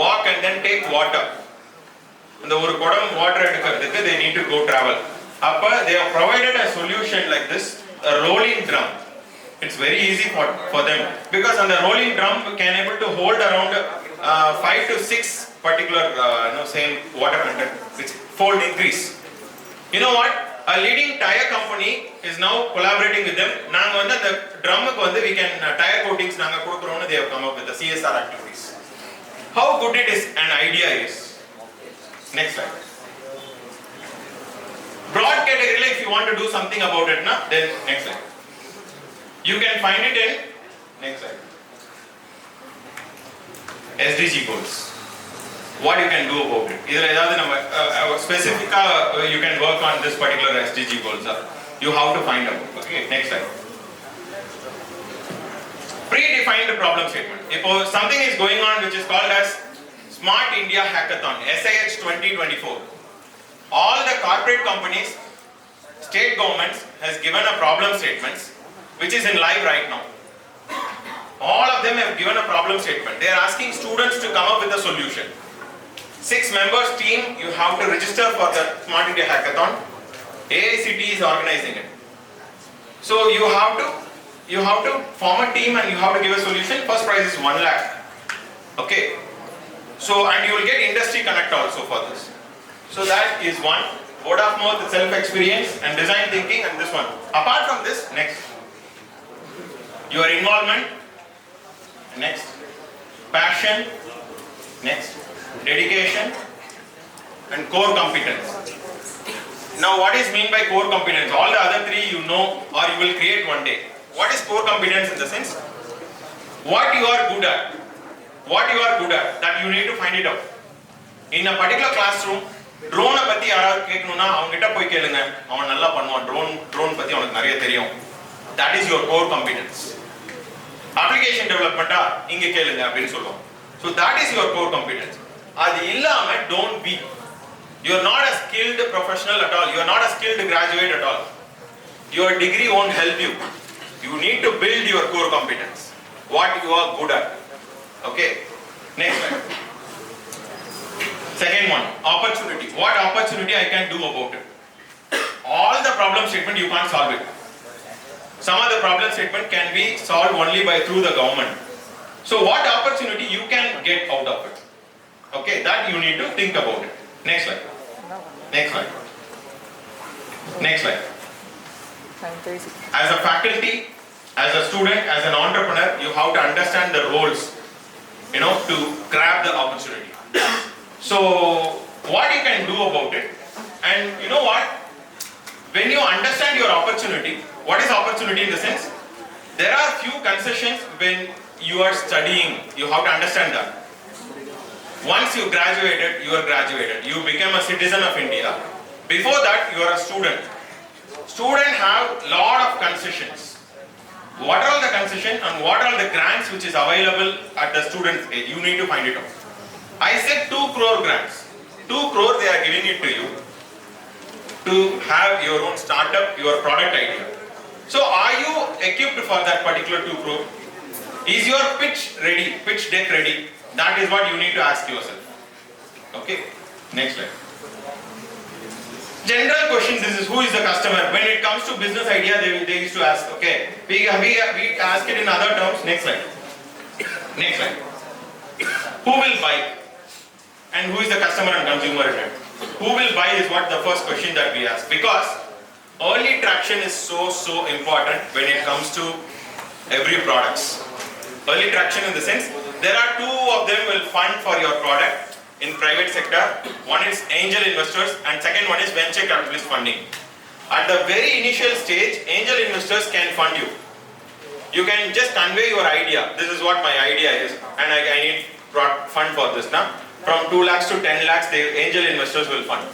walk and then take water. And the water they need to go travel. They have provided a solution like this, a rolling drum. It's very easy for them because on the rolling drum can able to hold around 5 to 6 particular same water content which fold increase. You know what? A leading tire company is now collaborating with them. Naanga the drum we can tire coatings naanga kudukrona. They have come up with the CSR activities. How good it is an idea is. Next slide. Broad category, if you want to do something about it then next slide. You can find it in next slide. SDG goals. What you can do about it? Either specific you can work on this particular SDG goals. You have to find out. Okay, next slide. Predefined problem statement. If something is going on which is called as Smart India Hackathon, SIH 2024. All the corporate companies, state governments has given a problem statements which is in live right now. All of them have given a problem statement. They are asking students to come up with a solution. 6 members team, you have to register for the Smart India Hackathon. AICT is organizing it. So you have to form a team and you have to give a solution. First prize is 1 lakh. Okay. So, and you will get industry connect also for this. So that is one. Word of mouth, self-experience and design thinking, and this one. Apart from this, next. Your involvement, next. Passion, next. Dedication and core competence. Now what is mean by core competence? All the other 3 you know or you will create one day. What is core competence in the sense? What you are good at. What you are good at, that you need to find it out. In a particular classroom, drone பத்தி யாராவது கேட்கணும்னா அவங்க கிட்ட போய் கேளுங்க. அவன் நல்லா பண்ணுவான். drone பத்தி அவனுக்கு நிறைய தெரியும். That is your core competence. Application development இங்க கேளுங்க அப்படினு சொல்லுவோம். So that is your core competence. அது இல்லாம don't be. You are not a skilled professional at all. You are not a skilled graduate at all. Your degree won't help you. You need to build your core competence. What you are good at. Okay. Next slide. Second one, opportunity. What opportunity I can do about it? All the problem statement you can't solve it. Some of the problem statement can be solved only through the government. So what opportunity you can get out of it? Okay, that you need to think about it. Next slide. Next slide. Next slide. As a faculty, as a student, as an entrepreneur, you have to understand the roles, to grab the opportunity. So, what you can do about it, and you know what? When you understand your opportunity, what is opportunity in the sense? There are few concessions when you are studying, you have to understand that. Once you graduated, you are graduated. You become a citizen of India. Before that, you are a student. Students have lot of concessions. What are all the concessions and what are the grants which is available at the student's age? You need to find it out. I said 2 crore grants. 2 crore they are giving it to you to have your own startup, your product idea. So are you equipped for that particular 2 crore? Is your pitch ready, pitch deck ready? That is what you need to ask yourself. Okay, next slide. General question, this is who is the customer? When it comes to business idea, they used to ask, okay, we ask it in other terms. Next slide. Next slide. Who will buy? And who is the customer and consumer in it? Who will buy is what the first question that we ask. Because early traction is so important when it comes to every products. Early traction in the sense, there are 2 of them will fund for your product in private sector. One is angel investors and second one is venture capitalist funding. At the very initial stage, angel investors can fund you. You can just convey your idea. This is what my idea is and I need fund for this now. From 2 lakhs to 10 lakhs, the angel investors will fund.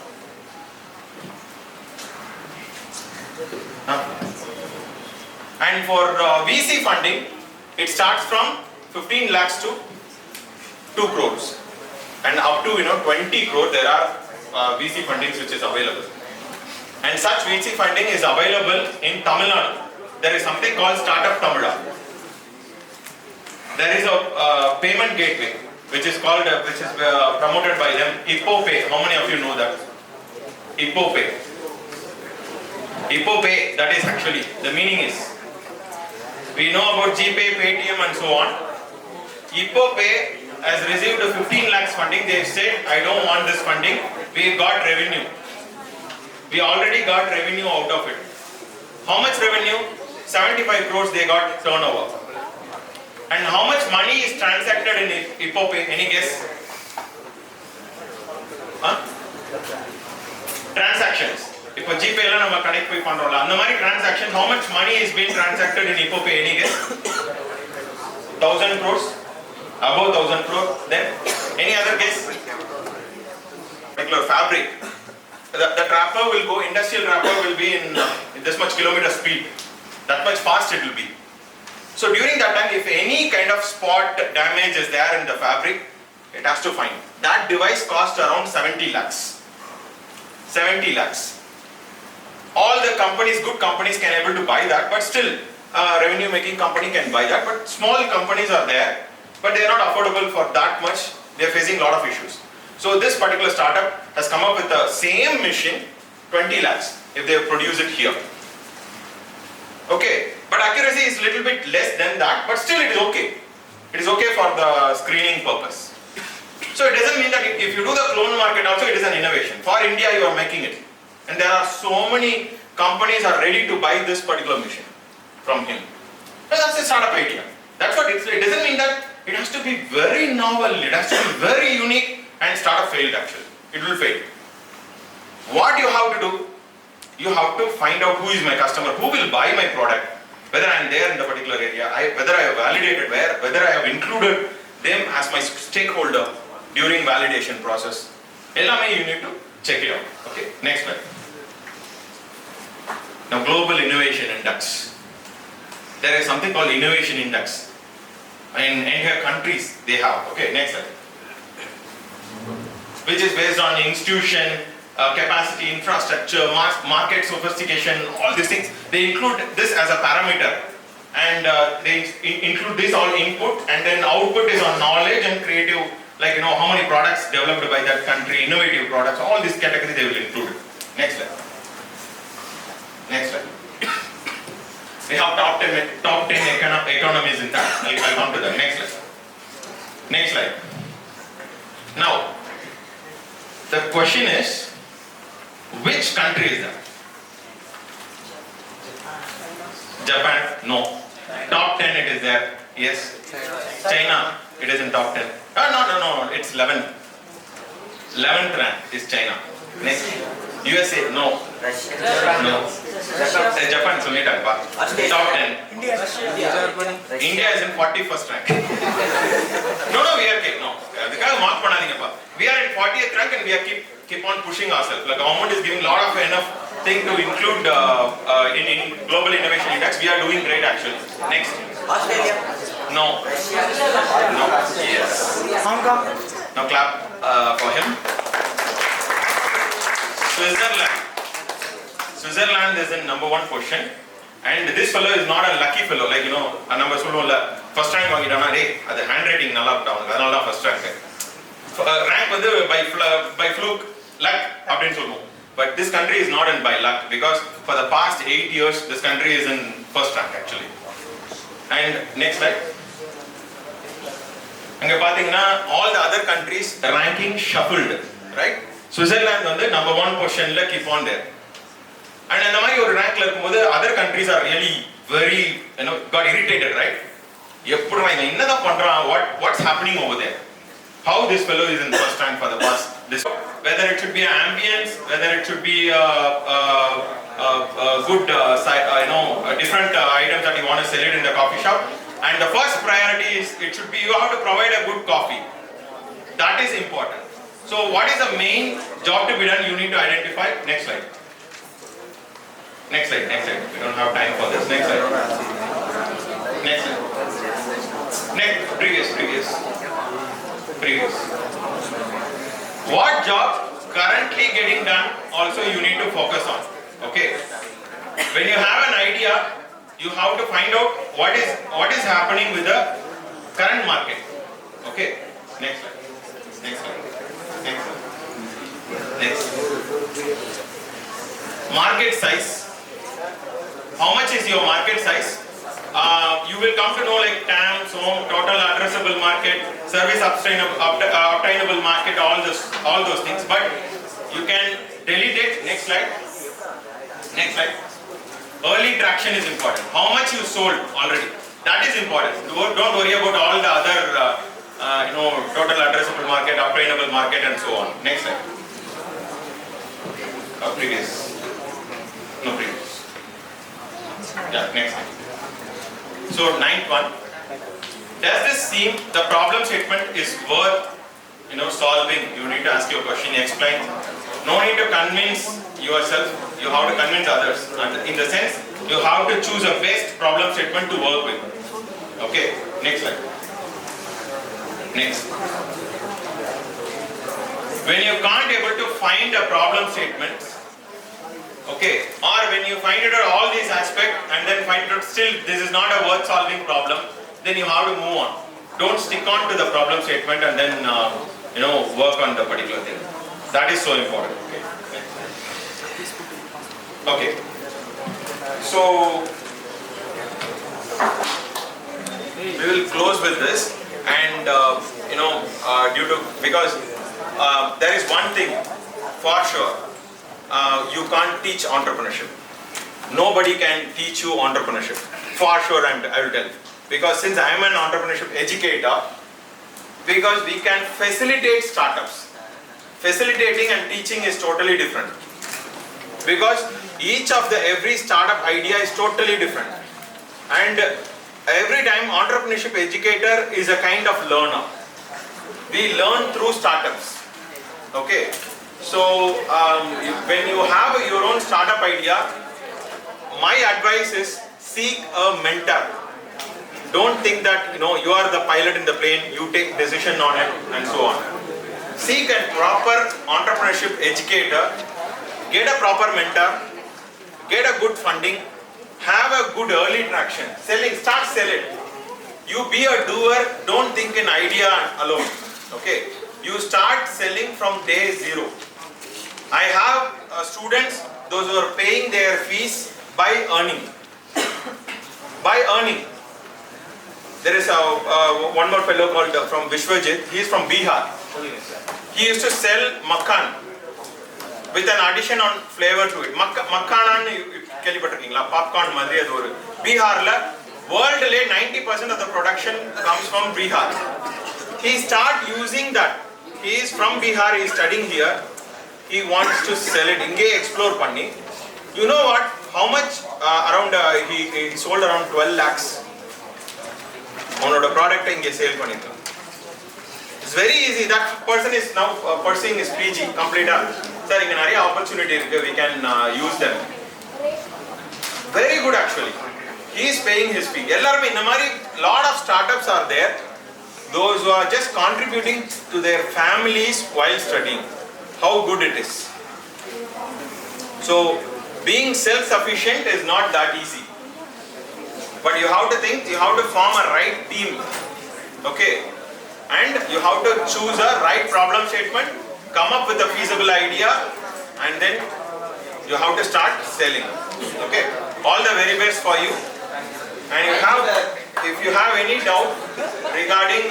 And for VC funding, it starts from 15 lakhs to 2 crores. And up to 20 crore, there are VC fundings which is available. And such VC funding is available in Tamil Nadu. There is something called Startup Tamila. There is a payment gateway which is promoted by them, IppoPay. How many of you know that? IppoPay. IppoPay, that is actually, the meaning is, we know about GPay, Paytm and so on. IppoPay has received a 15 lakhs funding. They said, I don't want this funding. We got revenue. We already got revenue out of it. How much revenue? 75 crores they got turnover. And how much money is transacted in IppoPay? Any guess? Transactions. If a GPay la nama connect pay pandrola. And the money transaction, how much money is being transacted in IppoPay? Any guess? 1000 crores? Above 1000 crore. Then any other guess? Particular fabric. The wrapper will go, industrial wrapper will be in this much kilometer speed. That much fast it will be. So during that time, if any kind of spot damage is there in the fabric, it has to find. That device costs around 70 lakhs. 70 lakhs. All the companies, good companies can able to buy that, but still, revenue making company can buy that, but small companies are there, but they are not affordable for that much. They are facing a lot of issues. So this particular startup has come up with the same machine, 20 lakhs, if they produce it here. Okay, but accuracy is a little bit less than that, but still it is okay. It is okay for the screening purpose. So it doesn't mean that if you do the clone market also, it is an innovation. For India, you are making it. And there are so many companies are ready to buy this particular machine from him. So that's a startup idea. That's what it is. It doesn't mean that it has to be very novel, it has to be very unique, and startup failed actually. It will fail. What you have to do, you have to find out who is my customer, who will buy my product, whether I am there in the particular area, whether I have validated, whether I have included them as my stakeholder during validation process. Ellame you need to check it out. Okay, next slide. Now Global Innovation Index. There is something called Innovation Index. In entire countries they have. Okay, next slide. Which is based on institution, capacity, infrastructure, market sophistication, all these things. They include this as a parameter, and they include this all input, and then output is on knowledge and creative, like how many products developed by that country, innovative products, all these categories they will include. Next slide. Next slide. We have top 10 economies in that. I'll come to that. Next slide. Next slide. Now, the question is, which country is that? Japan? No. Top 10 it is there. Yes. China, it is in top 10. No, it's 11th. 11th rank is China. Next. USA, no. No. Japan, top 10. India is in 41st rank. No, we are no. We are in 40th rank and we are keep on pushing ourselves. Like government is giving lot of enough thing to include in Global Innovation Index. We are doing great actually. Next. Australia. No. No. Yes. Hong Kong. Now clap for him. Switzerland is in number 1 position, and this fellow is not a lucky fellow, like a number first rank vaangidana adu handwriting nalla irukku adanal da first rank rank by fluke luck appdin solluvom, but this country is not in by luck, because for the past 8 years this country is in first rank actually. And next slide. Anga pathina all the other countries ranking shuffled, right? Switzerland on the number 1 position la keep on there, and அந்த மாதிரி ஒரு ரேங்க்ல இருக்கும்போது other countries are really very got irritated, right? எப்படிடா இவன் என்னதான் பண்றான், what's happening over there, how this fellow is in first rank for the past this, whether it should be an ambience, whether it should be good different items that you want to sell it in the coffee shop, and the first priority is it should be you have to provide a good coffee. That is important. So what is the main job to be done? You need to identify. Next slide. Next slide. Next slide. We don't have time for this. Next slide. Next slide. Next. Previous. What job currently getting done also you need to focus on. Okay. When you have an idea, you have to find out what is happening with the current market. Okay. Next slide. Next slide. Next. Market size. How much is your market size? You will come to know like TAM, SOM, total addressable market, service obtainable market, all those things. But you can delete it. Next slide. Next slide. Early traction is important. How much you sold already? That is important. Don't worry about all the other total addressable market, obtainable market, and so on. Next slide. Previous. Yeah, next slide. So 9th one. Does this seem the problem statement is worth solving? You need to ask your question, explain. No need to convince yourself. You have to convince others. And in the sense, you have to choose a best problem statement to work with. Okay. Next slide. Next. When you can't able to find a problem statement, Okay, or when you find out all these aspects and then find out still this is not a worth solving problem, then you have to move on. Don't stick on to the problem statement and then work on the particular thing. That is so important. Okay. So we will close with this, and because there is one thing for sure, you can't teach entrepreneurship. Nobody can teach you entrepreneurship for sure. I will tell you, because since I am an entrepreneurship educator, because we can facilitate startups. Facilitating and teaching is totally different, because every startup idea is totally different, and every time entrepreneurship educator is a kind of learner. We learn through startups. Okay, so when you have your own startup idea, my advice is seek a mentor. Don't think that you are the pilot in the plane, you take decision on it and so on. Seek a proper entrepreneurship educator, get a proper mentor, get a good funding, have a good early traction. Start selling. You be a doer, don't think in idea alone. Okay, you start selling from day zero. I have students, those who are paying their fees by earning. There is one more fellow called from Vishwajit. He is from Bihar. He used to sell makhan with an addition on flavor to it. Makhan popcorn madri adu Bihar la world le 90% of the production comes from Bihar. He start using that. He is from Bihar, he is studying here. He wants to sell it. Inge explore panni. You know what? How much he sold around 12 lakhs. Onoda product inge sale pannirukka. It's very easy. That person is now pursuing his PG complete. Sir, inga nariya opportunity irukku, we can use them. Very good actually. He is paying his fee. Ellarume inna mari lot of startups are there. Those who are just contributing to their families while studying. How good it is. So being self-sufficient is not that easy. But you have to think, you have to form a right team. Okay. And you have to choose a right problem statement, come up with a feasible idea, and then you have to start selling. Okay. All the very best for you. And if you have any doubt regarding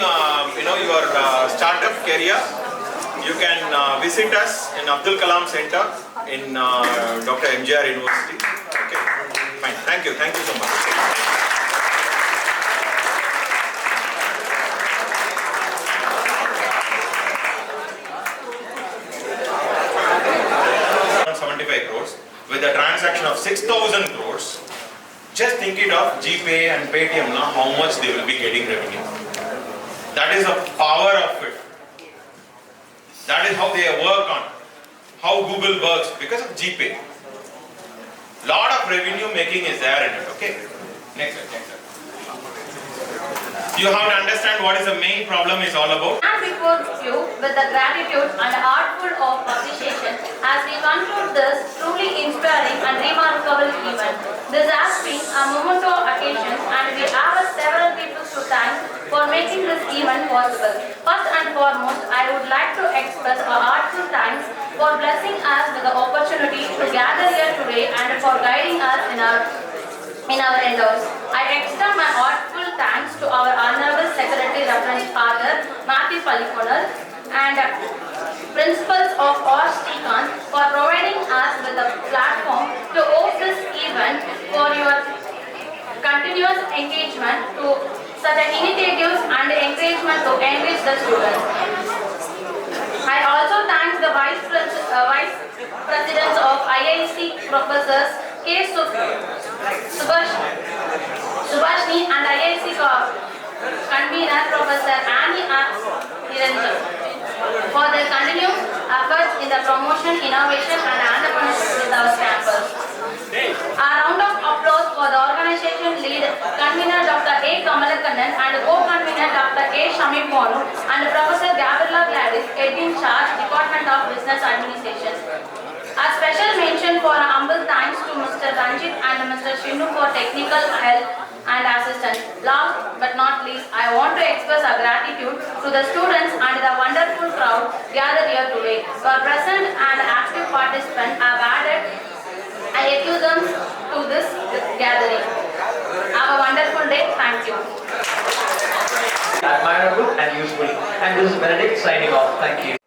your startup career, you can visit us in Abdul Kalam Center in Dr. MGR University. Okay. Fine. Thank you so much. With a transaction of 6,000 crores, just think it of GPay and Paytm now, how much they will be getting revenue. That is the power of it. That is how they work on, how Google works because of GPay. Lot of revenue making is there in it. Okay. Next slide. You have to understand what is the main problem is all about. And before you with the gratitude and heartful of appreciation as we conclude this truly inspiring and remarkable event. This has been a memento occasion and we have several people to thank for making this event possible. First and foremost, I would like to express a heartfelt thanks for blessing us with the opportunity to gather here today and for guiding us in our endeavors. I extend my heartful thanks to our Honorable Secretary Reference Father Matthew Palikonal and principals of ORGANISES for providing us with a platform to host this event, for your continuous engagement to such initiatives and encouragement to enrich the students. I also thank the Vice Presidents of IIC Professors K. Subhashni and IIC Convener Professor Annie Niranjan for their continued efforts in the promotion, innovation and entrepreneurship with our campus. A round of applause for the organization lead convener Dr. A. Kamalakannan and co-convener Dr. A. Shamim Monu and Professor Gabriela Gladys, head in charge, Department of Business Administration. A special mention for humble thanks to Mr. Ranjit and Mr. Shinu for technical help and assistance. Last but not least, I want to express our gratitude to the students and the wonderful crowd gathered here today. Your present and active participants have added enthusiasm to this gathering. Have a wonderful day. Thank you. Admirable and useful. And this is Benedict signing off. Thank you.